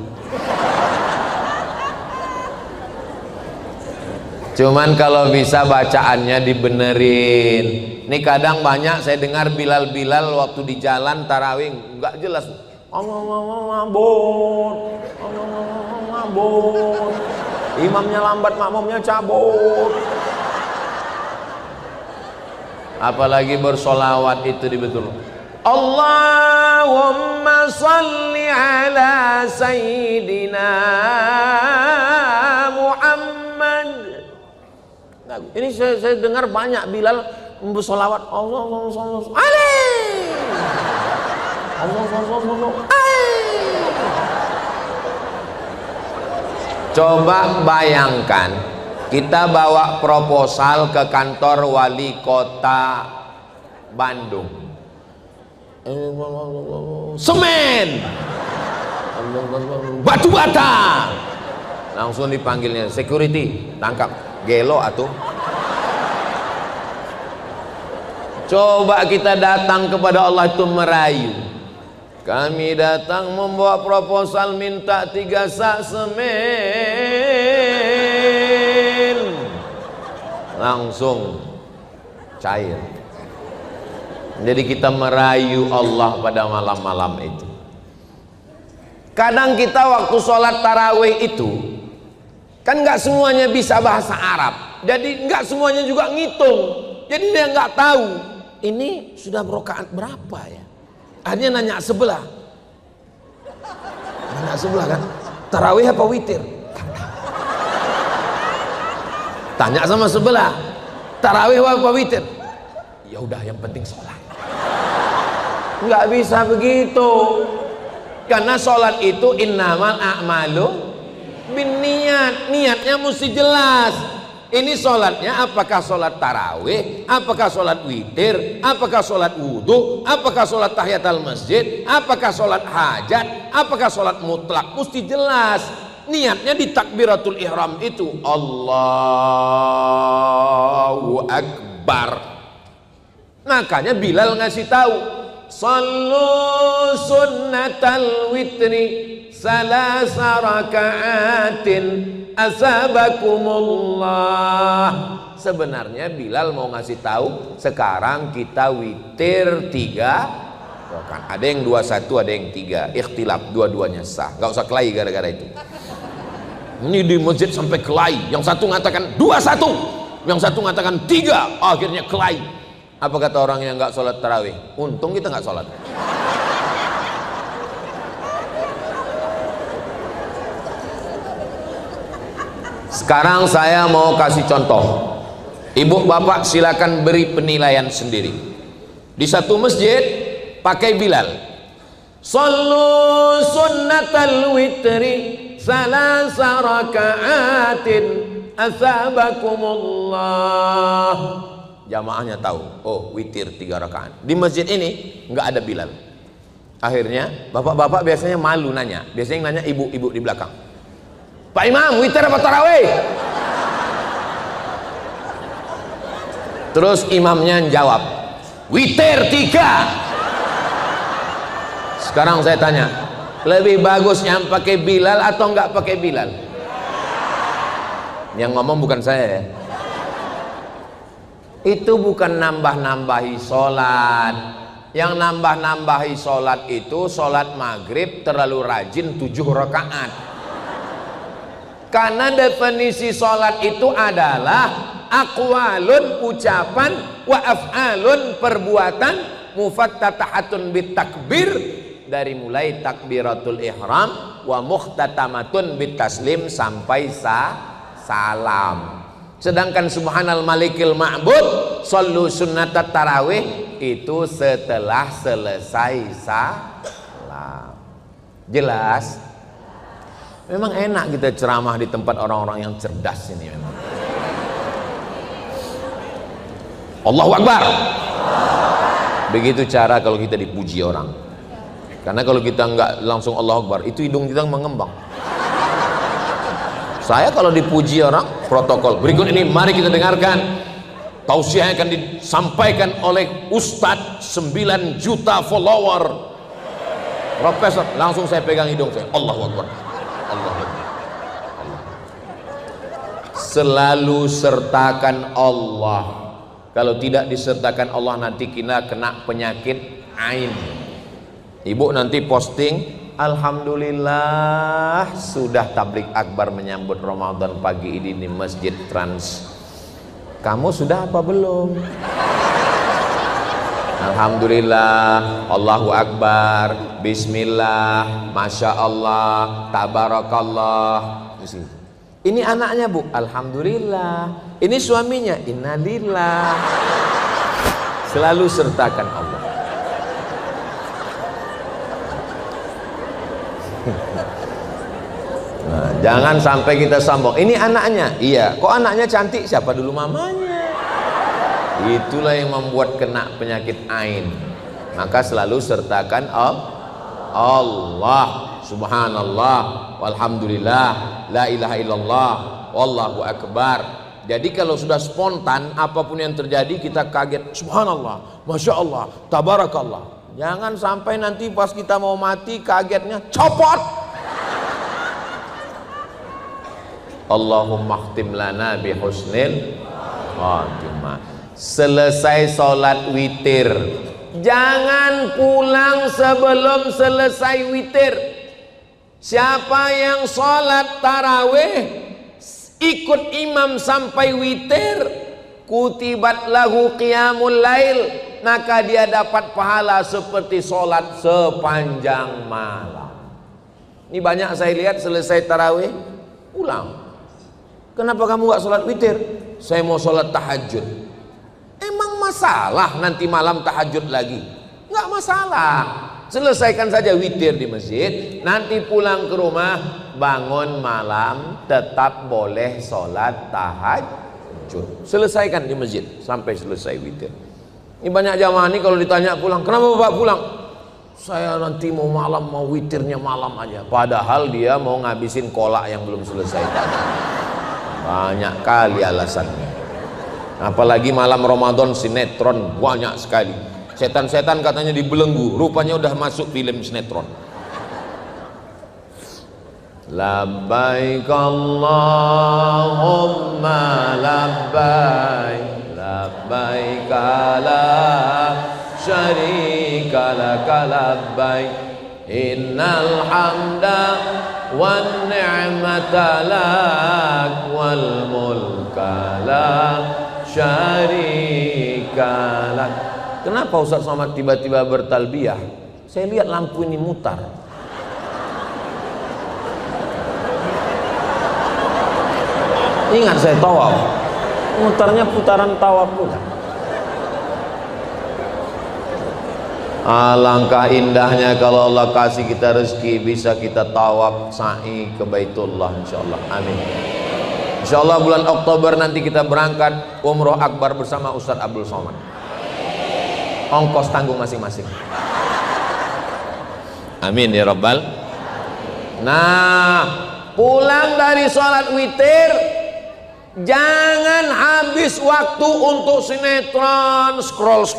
Cuman kalau bisa bacaannya dibenerin. Ini kadang banyak saya dengar Bilal waktu di jalan tarawih nggak jelas. Mabut, mabut. Imamnya lambat, makmumnya cabut. Apalagi bersolawat itu dibetul. Allahumma salli ala sayyidina Muhammad. Nah, ini saya dengar banyak Bilal bersolawat Allah. Coba bayangkan kita bawa proposal ke kantor wali kota Bandung. Semen, batu bata, langsung dipanggilnya security, tangkap, gelo atuh. Coba kita datang kepada Allah itu merayu. Kami datang membawa proposal minta 3 sak semen, langsung cair. Jadi kita merayu Allah pada malam-malam itu. Kadang kita waktu sholat tarawih itu kan nggak semuanya bisa bahasa Arab, jadi nggak semuanya juga ngitung. Jadi dia nggak tahu ini sudah rakaat berapa ya. Akhirnya nanya sebelah kan, tarawih apa witir? Tanya sama sebelah, tarawih apa witir? Ya udah, yang penting sholat. Nggak bisa begitu, karena sholat itu innamal a'malu binniyat, niatnya mesti jelas. Ini sholatnya apakah sholat tarawih, apakah sholat witir, apakah sholat wudhu, apakah sholat tahiyatul masjid, apakah sholat hajat, apakah sholat mutlak, mesti jelas. Niatnya di takbiratul ihram itu Allahu Akbar. Makanya Bilal ngasih tahu, sallu sunnatal witri salasa raka'atin asabakumullah. Sebenarnya Bilal mau ngasih tahu sekarang kita witir 3 rakaat. Ada yang 21, ada yang 3, ikhtilaf, dua-duanya sah, nggak usah kelahi gara-gara itu. Ini di masjid sampai kelahi, yang satu mengatakan 21, yang satu mengatakan 3, akhirnya kelahi. Apa kata orang yang nggak sholat tarawih? Untung kita nggak sholat. Sekarang saya mau kasih contoh. Ibu bapak silakan beri penilaian sendiri. Di satu masjid pakai Bilal, sallu sunnatal witri salasa raka'atin asabakumullah. Jamaahnya tahu, oh witir 3 rakaat. Di masjid ini nggak ada Bilal. Akhirnya bapak-bapak biasanya malu nanya, biasanya yang nanya ibu-ibu di belakang, Pak Imam, witir apa tarawih? Terus imamnya jawab, witir 3. Sekarang saya tanya, lebih bagus yang pakai Bilal atau enggak pakai Bilal? Yang ngomong bukan saya ya. Itu bukan nambah-nambahi sholat. Yang nambah-nambahi sholat itu sholat maghrib terlalu rajin 7 rakaat. Karena definisi sholat itu adalah aqwalun ucapan wa af'alun perbuatan mufattatahatun bitakbir, dari mulai takbiratul ihram wa muhtatamatun bitaslim sampai salam. Sedangkan subhanal malikil ma'bud sallu sunnatat tarawih itu setelah selesai salam. Jelas? Memang enak kita ceramah di tempat orang-orang yang cerdas ini memang. Allahu Akbar. Begitu cara kalau kita dipuji orang. Karena kalau kita nggak langsung Allahu Akbar, itu hidung kita mengembang. Saya kalau dipuji orang, protokol. Berikut ini mari kita dengarkan tausiah yang akan disampaikan oleh Ustadz 9 juta follower, Profesor. Langsung saya pegang hidung saya, Allahu Akbar. selalu sertakan Allah. Kalau tidak disertakan Allah nanti kita kena penyakit ain. Ibu nanti posting, alhamdulillah sudah tablik akbar menyambut Ramadan pagi ini di Masjid Trans. Kamu sudah apa belum? Alhamdulillah, Allahu Akbar, Bismillah, Masya Allah, Tabarakallah. Ini anaknya Bu, alhamdulillah. Ini suaminya, innalillah. Selalu sertakan Allah. Nah, jangan sampai kita sombong. Ini anaknya, iya. Kok anaknya cantik? Siapa dulu mamanya? Itulah yang membuat kena penyakit ain. Maka selalu sertakan Allah, subhanallah, walhamdulillah, la ilaha illallah, wallahu akbar. Jadi kalau sudah spontan, apapun yang terjadi kita kaget, subhanallah, masya Allah, tabarakallah. Jangan sampai nanti pas kita mau mati kagetnya copot. Allahumma khtim lana bi husnil khatimah. Selesai sholat witir, jangan pulang sebelum selesai witir. Siapa yang sholat tarawih ikut imam sampai witir, kutibat lahu qiyamul lail, maka dia dapat pahala seperti sholat sepanjang malam. Ini banyak saya lihat selesai tarawih pulang. Kenapa kamu gak sholat witir? Saya mau sholat tahajud. Emang masalah nanti malam tahajud lagi? Nggak masalah. Selesaikan saja witir di masjid. Nanti pulang ke rumah, bangun malam tetap boleh sholat tahajud. Selesaikan di masjid sampai selesai witir. Ini banyak jamaah ini kalau ditanya pulang, kenapa Bapak pulang? Saya nanti mau malam, mau witirnya malam aja. Padahal dia mau ngabisin kolak yang belum selesai tadi. Banyak kali alasannya. Apalagi malam Ramadan sinetron banyak sekali. Setan-setan katanya dibelenggu, rupanya udah masuk film sinetron. Labbaik Allahumma labbaik, labbaik la syarika lak labbaik, innal hamda wan ni'mata lak wal mulka la syarikalah. Kenapa Ustaz Somad tiba-tiba bertalbiyah? Saya lihat lampu ini mutar. Ingat saya tawaf, mutarnya putaran tawaf pula. Alangkah indahnya kalau Allah kasih kita rezeki bisa kita tawaf sa'i ke Baitullah insyaallah. Amin. Insyaallah bulan Oktober nanti kita berangkat umroh akbar bersama Ustadz Abdul Somad. Ongkos tanggung masing-masing. Amin ya Rabbal. Nah, pulang dari sholat witir, jangan habis waktu untuk sinetron, scroll.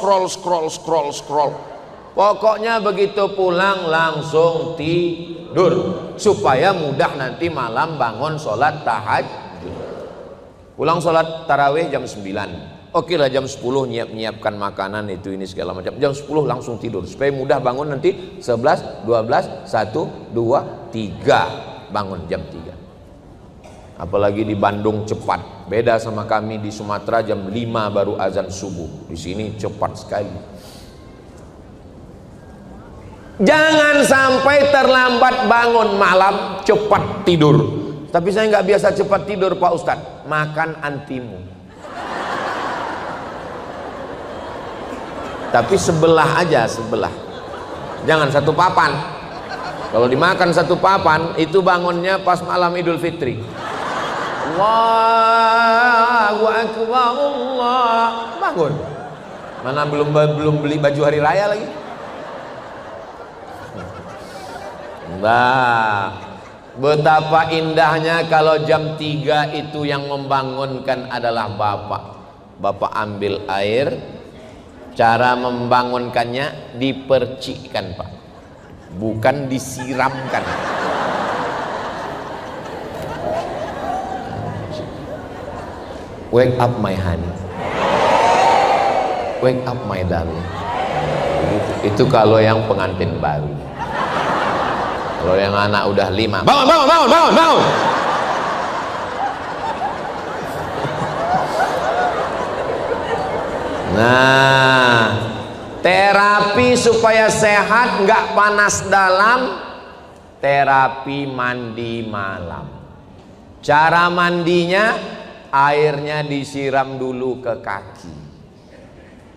Pokoknya begitu pulang langsung tidur supaya mudah nanti malam bangun sholat tahajud. Pulang sholat tarawih jam 9. Oke lah jam 10 nyiapkan makanan itu ini segala macam. Jam 10 langsung tidur supaya mudah bangun nanti 11, 12, 1, 2, 3 bangun jam 3. Apalagi di Bandung cepat. Beda sama kami di Sumatera jam 5 baru azan subuh. Di sini cepat sekali. Jangan sampai terlambat bangun malam, cepat tidur. Tapi saya nggak biasa cepat tidur Pak Ustadz. Makan antimu. Tapi sebelah aja, sebelah. Jangan satu papan. Kalau dimakan satu papan, itu bangunnya pas malam Idul Fitri. Allahu Akbar, Allah. Bangun. Mana belum beli baju hari raya lagi. Nah, betapa indahnya kalau jam 3 itu yang membangunkan adalah bapak. Bapak ambil air, cara membangunkannya dipercikkan Pak, bukan disiramkan. Wake up my honey, wake up my darling. Itu kalau yang pengantin baru. Kalau yang anak udah 5, bangun, bangun, bangun, bangun, bangun. Nah, terapi supaya sehat, nggak panas dalam, terapi mandi malam. Cara mandinya, airnya disiram dulu ke kaki.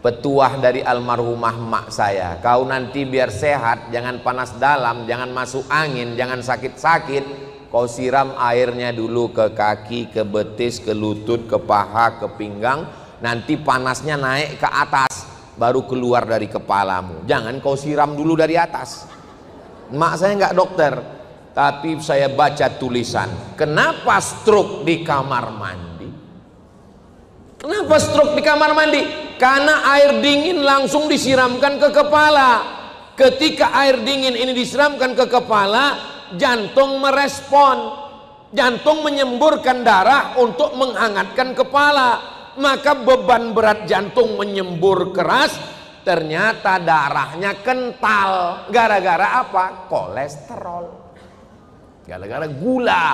Petuah dari almarhumah mak saya, kau nanti biar sehat, jangan panas dalam, jangan masuk angin, jangan sakit-sakit, kau siram airnya dulu ke kaki, ke betis, ke lutut, ke paha, ke pinggang, nanti panasnya naik ke atas, baru keluar dari kepalamu. Jangan kau siram dulu dari atas. Mak saya nggak dokter, tapi saya baca tulisan, kenapa stroke di kamar mandi? Kenapa stroke di kamar mandi? Karena air dingin langsung disiramkan ke kepala. Ketika air dingin ini disiramkan ke kepala, jantung merespon, jantung menyemburkan darah untuk menghangatkan kepala, maka beban berat jantung menyembur keras, ternyata darahnya kental. Gara-gara apa? Kolesterol, gara-gara gula.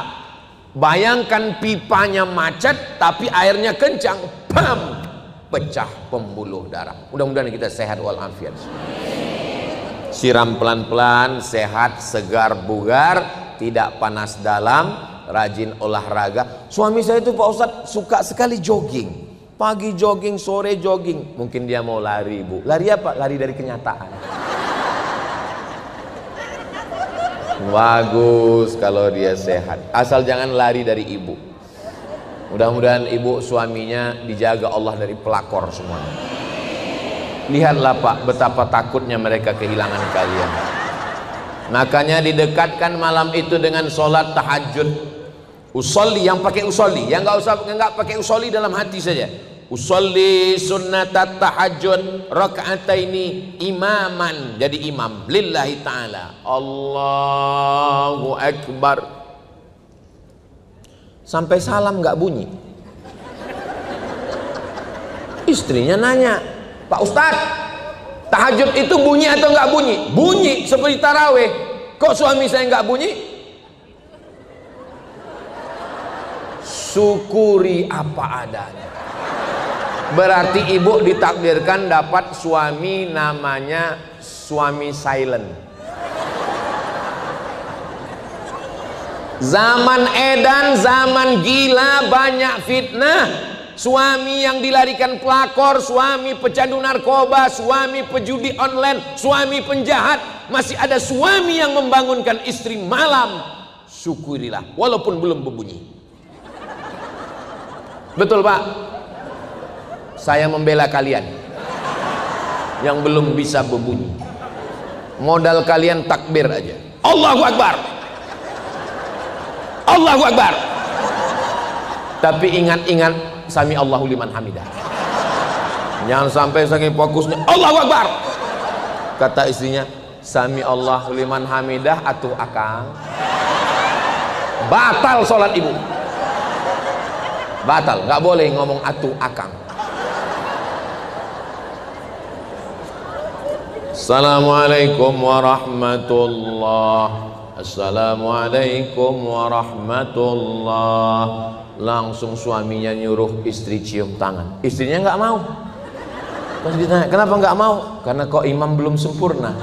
Bayangkan pipanya macet tapi airnya kencang, bam, pecah pembuluh darah. Mudah-mudahan kita sehat walafiat. Siram pelan-pelan, sehat, segar, bugar, tidak panas dalam, rajin olahraga. Suami saya itu Pak Ustadz suka sekali jogging. Pagi jogging, sore jogging. Mungkin dia mau lari, Bu. Lari apa? Lari dari kenyataan. Bagus kalau dia sehat. Asal jangan lari dari ibu. Mudah-mudahan ibu suaminya dijaga Allah dari pelakor semuanya. Lihatlah Pak, betapa takutnya mereka kehilangan kalian. Makanya didekatkan malam itu dengan sholat tahajud. Usolli, yang pakai usolli, yang nggak pakai usolli dalam hati saja. Usolli sunnatat tahajud raka'ataini imaman, jadi imam lillahi ta'ala. Allahu Akbar. Sampai salam nggak bunyi. Istrinya nanya, Pak Ustadz, tahajud itu bunyi atau nggak bunyi? Bunyi seperti taraweh. Kok suami saya nggak bunyi? Syukuri apa adanya. Berarti ibu ditakdirkan dapat suami namanya suami silent. Zaman edan, zaman gila, banyak fitnah. Suami yang dilarikan pelakor, suami pecandu narkoba, suami pejudi online, suami penjahat. Masih ada suami yang membangunkan istri malam. Syukurilah walaupun belum berbunyi. Betul Pak? Saya membela kalian yang belum bisa berbunyi. Modal kalian takbir aja. Allahu Akbar, Allahu Akbar. Tapi ingat-ingat sami Allahu liman hamidah. Jangan sampai saking fokusnya Allahu Akbar, kata istrinya sami Allahu liman hamidah atuh akang. Batal sholat ibu. Batal, nggak boleh ngomong atuh akang. Assalamualaikum warahmatullahi. Assalamualaikum warahmatullahi. Langsung suaminya nyuruh istri cium tangan. Istrinya nggak mau. Terus ditanya, kenapa nggak mau? Karena kok imam belum sempurna.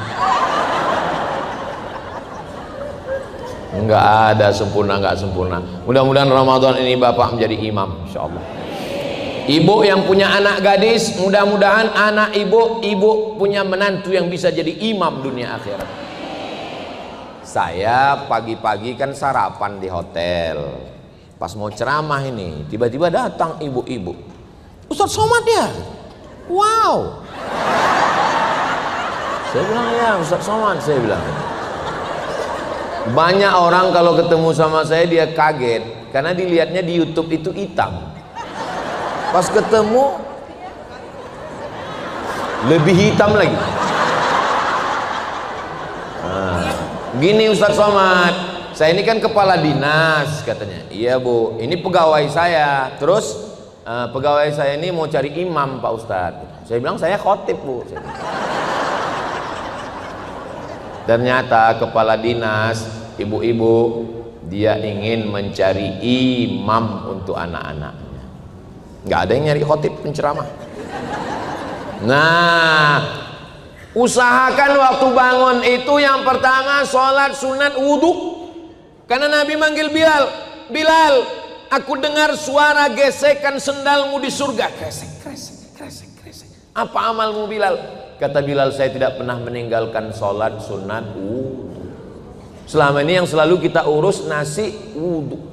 Nggak ada sempurna nggak sempurna. Mudah-mudahan Ramadan ini Bapak menjadi imam, insyaallah. Ibu yang punya anak gadis, mudah-mudahan anak ibu punya menantu yang bisa jadi imam dunia akhirat. Saya pagi-pagi kan sarapan di hotel. Pas mau ceramah ini, tiba-tiba datang ibu-ibu. Ustadz Somad ya? Wow. Saya bilang ya Ustadz Somad, saya bilang. Banyak orang kalau ketemu sama saya dia kaget karena dilihatnya di YouTube itu hitam. Pas ketemu lebih hitam lagi. Nah, gini Ustadz Somad, saya ini kan kepala dinas katanya. Iya Bu, ini pegawai saya. Terus pegawai saya ini mau cari imam Pak Ustadz. Saya bilang saya khotib Bu. Ternyata kepala dinas, ibu-ibu, dia ingin mencari imam untuk anak-anaknya. Nggak ada yang nyari khotib penceramah. Nah, usahakan waktu bangun itu yang pertama sholat sunat wudhu. Karena Nabi manggil Bilal, Bilal, aku dengar suara gesekan sendalmu di surga. Kresek, kresek, kresek, kresek. Apa amalmu Bilal? Kata Bilal, saya tidak pernah meninggalkan sholat sunat wudhu. Selama ini yang selalu kita urus nasi wudhu.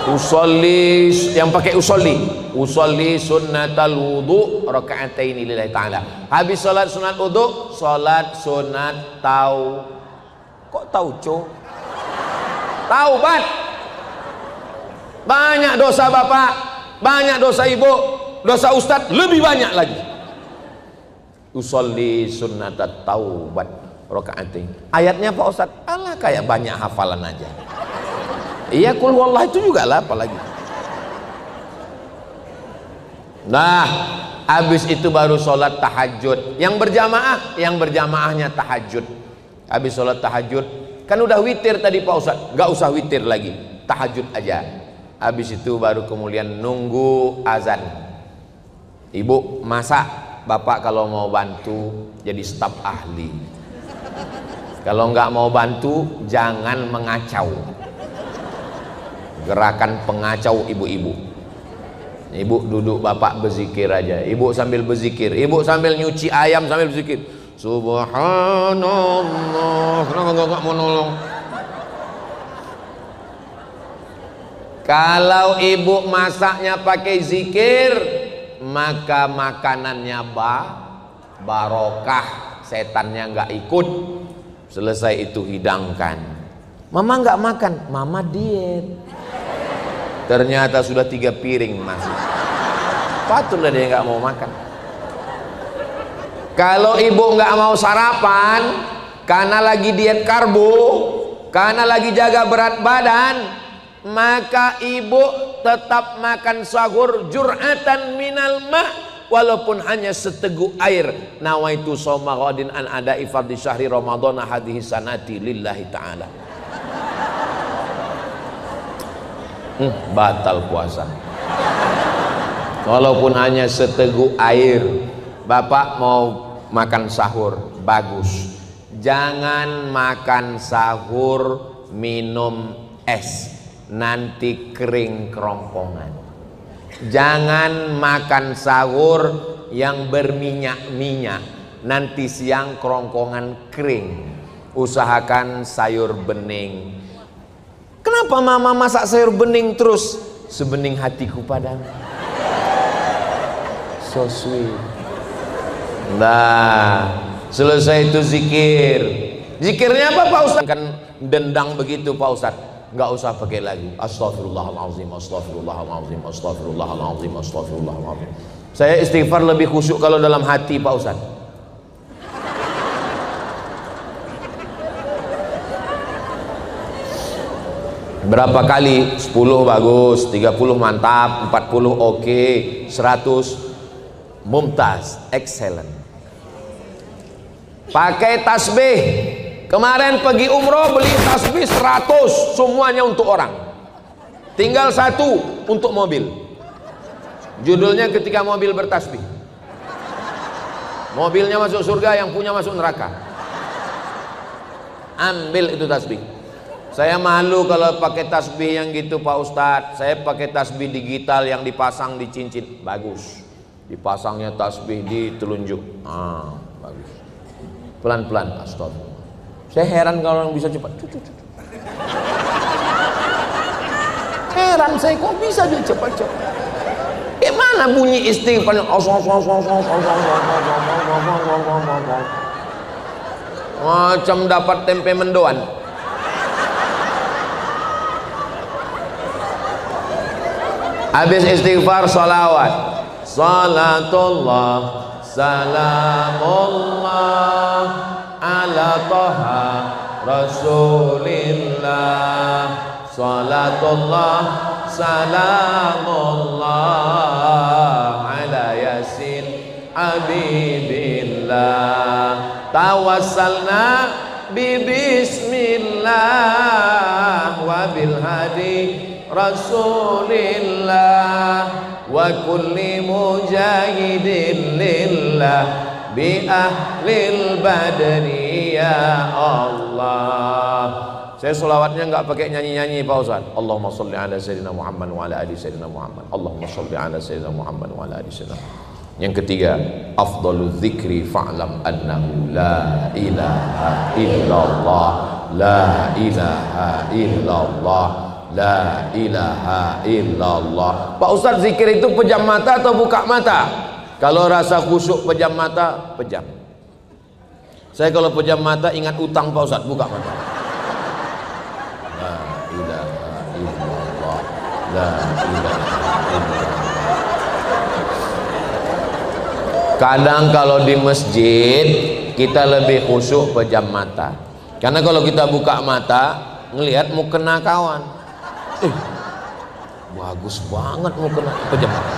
Usolli, yang pakai usolli sunnatal wudu raka'ataini lillahi ta'ala. Habis sholat sunat wudu, sholat sunat kok taubat. Banyak dosa bapak, banyak dosa ibu, dosa ustadz lebih banyak lagi. Usolli sunnatat taubat raka'ataini. Ayatnya Pak Ustadz, alah kayak banyak hafalan aja. Iya, kul wallah itu juga lah apalagi. Nah, habis itu baru sholat tahajud. Yang berjamaahnya tahajud. Habis sholat tahajud, kan udah witir tadi Pak Ustadz, nggak usah witir lagi, tahajud aja. Habis itu baru kemudian nunggu azan. Ibu masak, bapak kalau mau bantu jadi staf ahli. Kalau nggak mau bantu jangan mengacau. Gerakan pengacau ibu-ibu. Ibu duduk, bapak berzikir aja. Ibu sambil berzikir, ibu sambil nyuci ayam sambil berzikir. Subhanallah. Kenapa nggak mau nolong? Kalau ibu masaknya pakai zikir, maka makanannya barokah, setannya nggak ikut. Selesai itu hidangkan. Mama nggak makan, mama diet. Ternyata sudah 3 piring masih. Patutlah dia nggak mau makan. Kalau ibu nggak mau sarapan karena lagi diet karbo, karena lagi jaga berat badan, maka ibu tetap makan sahur jur'atan minal ma', walaupun hanya seteguk air. Nawaitu shauma ghadin an ada'i fardhi syahri ramadhana hadhihi sanati lillahi ta'ala. Batal puasa walaupun hanya seteguk air. Bapak mau makan sahur, bagus. Jangan makan sahur minum es, nanti kering kerongkongan. Jangan makan sahur yang berminyak-minyak, nanti siang kerongkongan kering. Usahakan sayur bening. Kenapa mama masak sayur bening terus? Sebening hatiku padamu. So sweet. Nah, selesai itu zikir. Zikirnya apa Pak Ustadz? Kan dendang begitu Pak Ustadz. Nggak usah pakai lagi. Astaghfirullahaladzim, astaghfirullahaladzim, astaghfirullahaladzim, astaghfirullahaladzim. Saya istighfar lebih khusyuk kalau dalam hati Pak Ustadz. Berapa kali? 10 bagus, 30 mantap, 40 oke, 100 mumtaz, excellent. Pakai tasbih. Kemarin pergi umroh beli tasbih 100, semuanya untuk orang. Tinggal 1 untuk mobil. Judulnya ketika mobil bertasbih. Mobilnya masuk surga, yang punya masuk neraka. Ambil itu tasbih. Saya malu kalau pakai tasbih yang gitu Pak Ustadz. Saya pakai tasbih digital yang dipasang di cincin. Bagus. Dipasangnya tasbih di telunjuk. Bagus. Pelan-pelan. Astagfirullah. Saya heran kalau orang bisa cepat. Heran saya, kok bisa dia cepat-cepat. Gimana bunyi istighfar? Macam dapat tempe mendoan. Habis istighfar salawat. Salatullah salamullah ala toha rasulillah Salatullah salamullah ala yasin habibillah. Tawassalna bi bismillah wa bil hadi rasulillah wa kulli mujahidin lillah bi ahlil badri ya Allah. Saya sholawatnya nggak pakai nyanyi-nyanyi Pak Ustaz. Allahumma sholli ala sayyidina Muhammad wa ala ali sayyidina Muhammad. Allahumma sholli ala sayyidina Muhammad wa ala ali sayyidina. Yang ketiga, afdalu dzikri fa'lam annahu la ilaha illallah, la ilaha illallah, la ilaha illallah. Pak Ustaz, zikir itu pejam mata atau buka mata? Kalau rasa khusyuk pejam mata, pejam. Saya kalau pejam mata ingat utang Pak Ustaz, buka mata. Kadang kalau di masjid kita lebih khusyuk pejam mata, karena kalau kita buka mata ngelihat mau kena kawan, bagus banget mau kena pejam mata.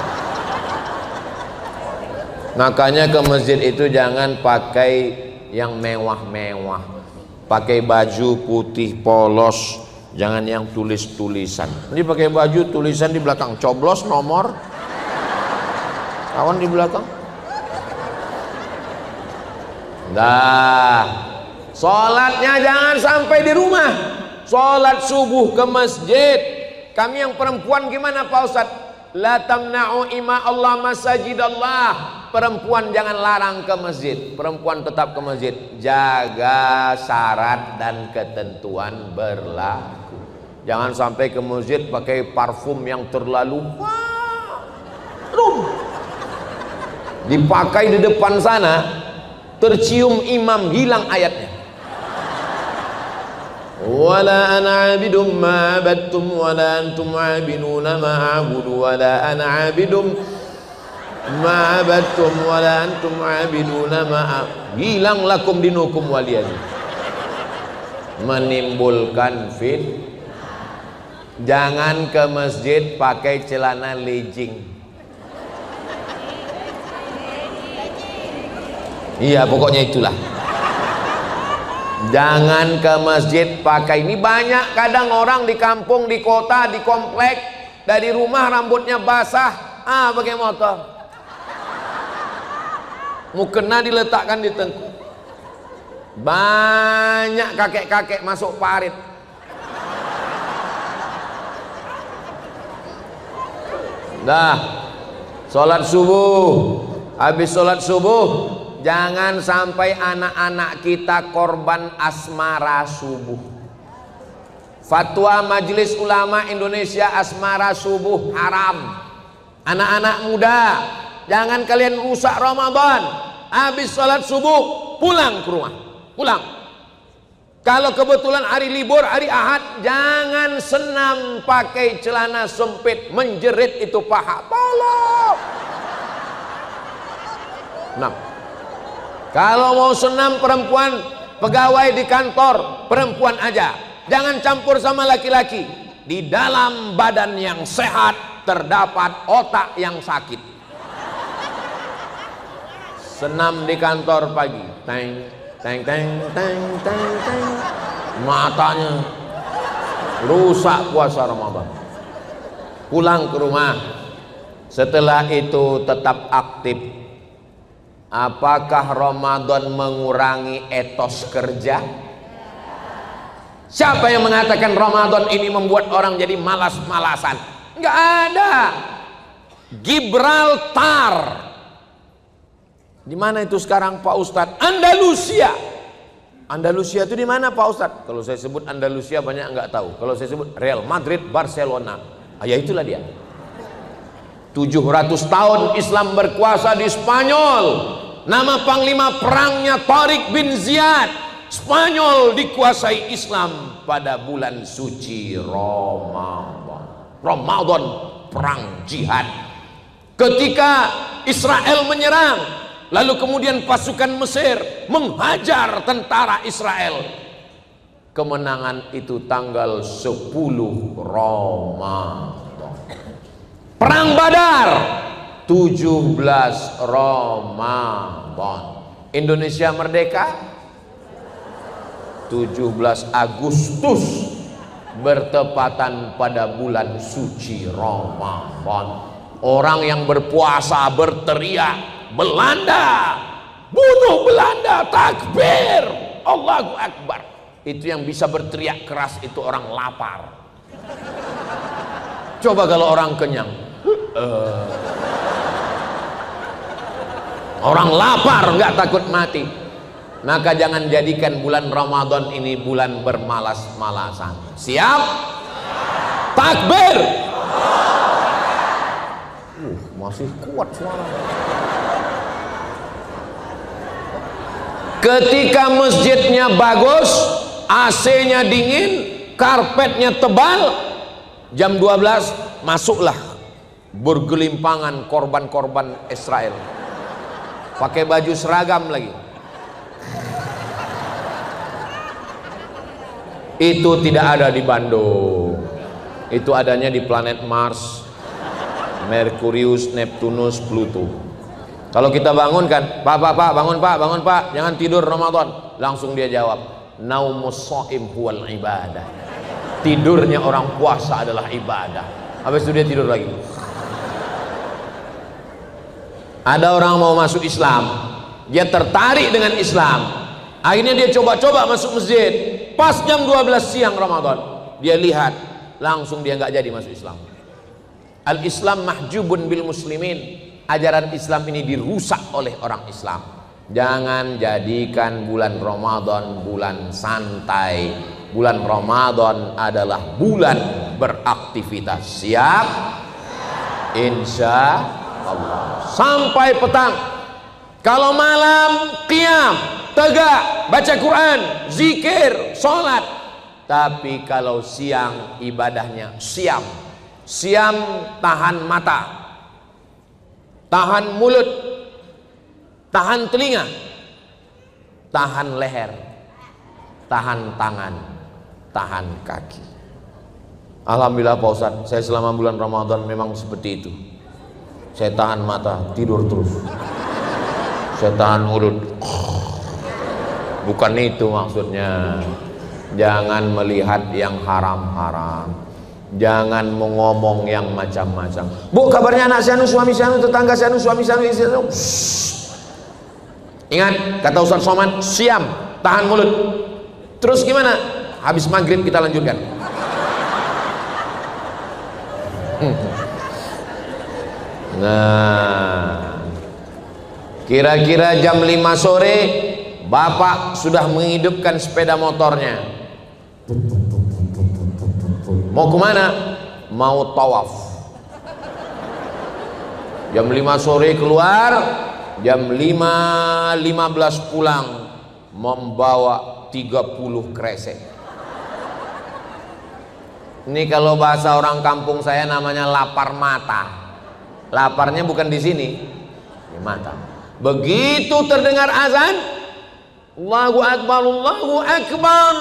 Makanya ke masjid itu jangan pakai yang mewah-mewah, pakai baju putih polos, jangan yang tulis-tulisan. Ini pakai baju tulisan di belakang, coblos nomor kawan di belakang. Dah, sholatnya jangan sampai di rumah. Sholat subuh ke masjid. Kami yang perempuan gimana Pak Ustadz? La tamna'u ima Allah masajidallah. Perempuan jangan larang ke masjid. Perempuan tetap ke masjid. Jaga syarat dan ketentuan berlaku. Jangan sampai ke masjid pakai parfum yang terlalu harum, dipakai di depan sana, tercium imam, hilang ayatnya. Wala ana abidum ma abattum wala antum abiduna ma a'budu wala ana abidum ma abattum wala antum abiduna ma hilang lakum dinukum waliyadi. Menimbulkan fit. Jangan ke masjid pakai celana legging. Iya, pokoknya itulah. Jangan ke masjid pakai ini. Banyak kadang orang di kampung, di kota, di komplek, dari rumah rambutnya basah, pakai motor. Mukena diletakkan di tengkuk. Banyak kakek-kakek masuk parit. Dah, sholat subuh. Habis sholat subuh, jangan sampai anak-anak kita korban asmara subuh. Fatwa Majelis Ulama Indonesia, asmara subuh haram. Anak-anak muda, jangan kalian rusak Ramadan. Habis sholat subuh, pulang ke rumah. Pulang. Kalau kebetulan hari libur, hari Ahad, jangan senam pakai celana sempit, menjerit itu paha. Tolong. Nah, kalau mau senam perempuan, pegawai di kantor, perempuan aja. Jangan campur sama laki-laki. Di dalam badan yang sehat terdapat otak yang sakit. Senam di kantor pagi, teng teng teng teng teng, matanya rusak puasa Ramadan. Pulang ke rumah, setelah itu tetap aktif. Apakah Ramadan mengurangi etos kerja? Siapa yang mengatakan Ramadan ini membuat orang jadi malas-malasan? Enggak ada. Gibraltar, di mana itu sekarang Pak Ustadz? Andalusia. Andalusia itu di mana Pak Ustadz? Kalau saya sebut Andalusia banyak nggak tahu. Kalau saya sebut Real Madrid, Barcelona, ya itulah dia. 700 tahun Islam berkuasa di Spanyol. Nama panglima perangnya Tariq bin Ziyad. Spanyol dikuasai Islam pada bulan suci Ramadan. Ramadan, perang jihad. Ketika Israel menyerang, lalu kemudian pasukan Mesir menghajar tentara Israel. Kemenangan itu tanggal 10 Ramadan. Perang Badar 17 Ramadan. Indonesia merdeka 17 Agustus, bertepatan pada bulan suci Ramadan. Orang yang berpuasa berteriak, Belanda, bunuh Belanda, takbir, Allahu Akbar. Itu yang bisa berteriak keras itu orang lapar. Coba kalau orang kenyang, orang lapar nggak takut mati. Maka jangan jadikan bulan Ramadan ini bulan bermalas-malasan. Siap? Takbir. Masih kuat suara. Ketika masjidnya bagus, AC-nya dingin, karpetnya tebal, jam 12 masuklah bergelimpangan korban-korban Israel. Pakai baju seragam lagi. Itu tidak ada di Bandung. Itu adanya di planet Mars, Merkurius, Neptunus, Pluto. Kalau kita bangunkan, Pak, bangun Pak, jangan tidur Ramadan. Langsung dia jawab, naumus shaim huwal ibadah. Tidurnya orang puasa adalah ibadah. Habis itu dia tidur lagi. Ada orang mau masuk Islam, dia tertarik dengan Islam. Akhirnya dia coba-coba masuk masjid. Pas jam 12 siang Ramadan, dia lihat, langsung dia nggak jadi masuk Islam. Al-Islam mahjubun bil muslimin. Ajaran Islam ini dirusak oleh orang Islam. Jangan jadikan bulan Ramadan bulan santai. Bulan Ramadan adalah bulan beraktivitas. Siap? Insya Allah. Sampai petang. Kalau malam qiyam, tegak, baca Quran, zikir, sholat. Tapi kalau siang ibadahnya siam. Siam tahan mata, tahan mulut, tahan telinga, tahan leher, tahan tangan, tahan kaki. Alhamdulillah Pak Ustadz, saya selama bulan Ramadan memang seperti itu. Saya tahan mata, tidur terus. Saya tahan mulut. Bukan itu maksudnya. Jangan melihat yang haram-haram. Jangan mengomong yang macam-macam. Bu, kabarnya anak saya suami saya tetangga saya suami saya istri saya. Ingat kata Ustaz Somad, siam, tahan mulut. Terus gimana? Habis maghrib kita lanjutkan. Nah, kira-kira jam 5 sore bapak sudah menghidupkan sepeda motornya. Mau kemana? Mau tawaf. Jam 5 sore keluar, jam 5.15 pulang, membawa 30 kresek. Ini kalau bahasa orang kampung saya namanya lapar mata. Laparnya bukan di sini, di mata. Begitu terdengar azan, Allahu Akbar, Allahu Akbar,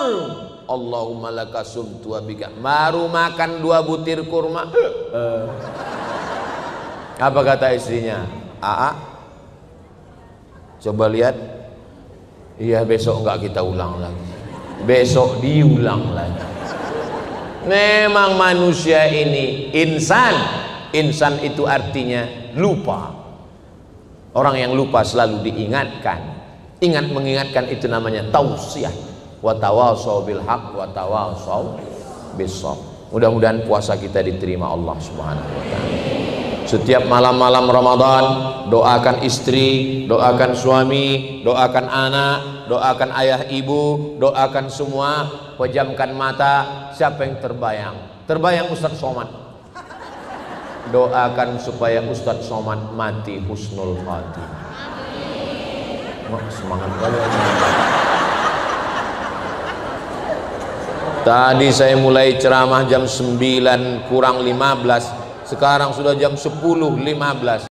Allahumma laka sumtu wa bika. Baru makan 2 butir kurma. Apa kata istrinya? Aa, coba lihat. Iya, besok enggak kita ulang lagi. Besok diulang lagi. Memang manusia ini insan. Insan itu artinya lupa. Orang yang lupa selalu diingatkan. Ingat mengingatkan itu namanya tausiah. Wa tawasau bil haq wa tawasau bis sabr. Mudah-mudahan puasa kita diterima Allah Subhanahu wa taala. Setiap malam-malam Ramadan, doakan istri, doakan suami, doakan anak, doakan ayah ibu, doakan semua, pejamkan mata. Siapa yang terbayang? Terbayang Ustaz Somad. Doakan supaya Ustaz Somad mati husnul khatimah. Semangat kali. Tadi saya mulai ceramah jam 9 kurang 15. Sekarang sudah jam 10.15.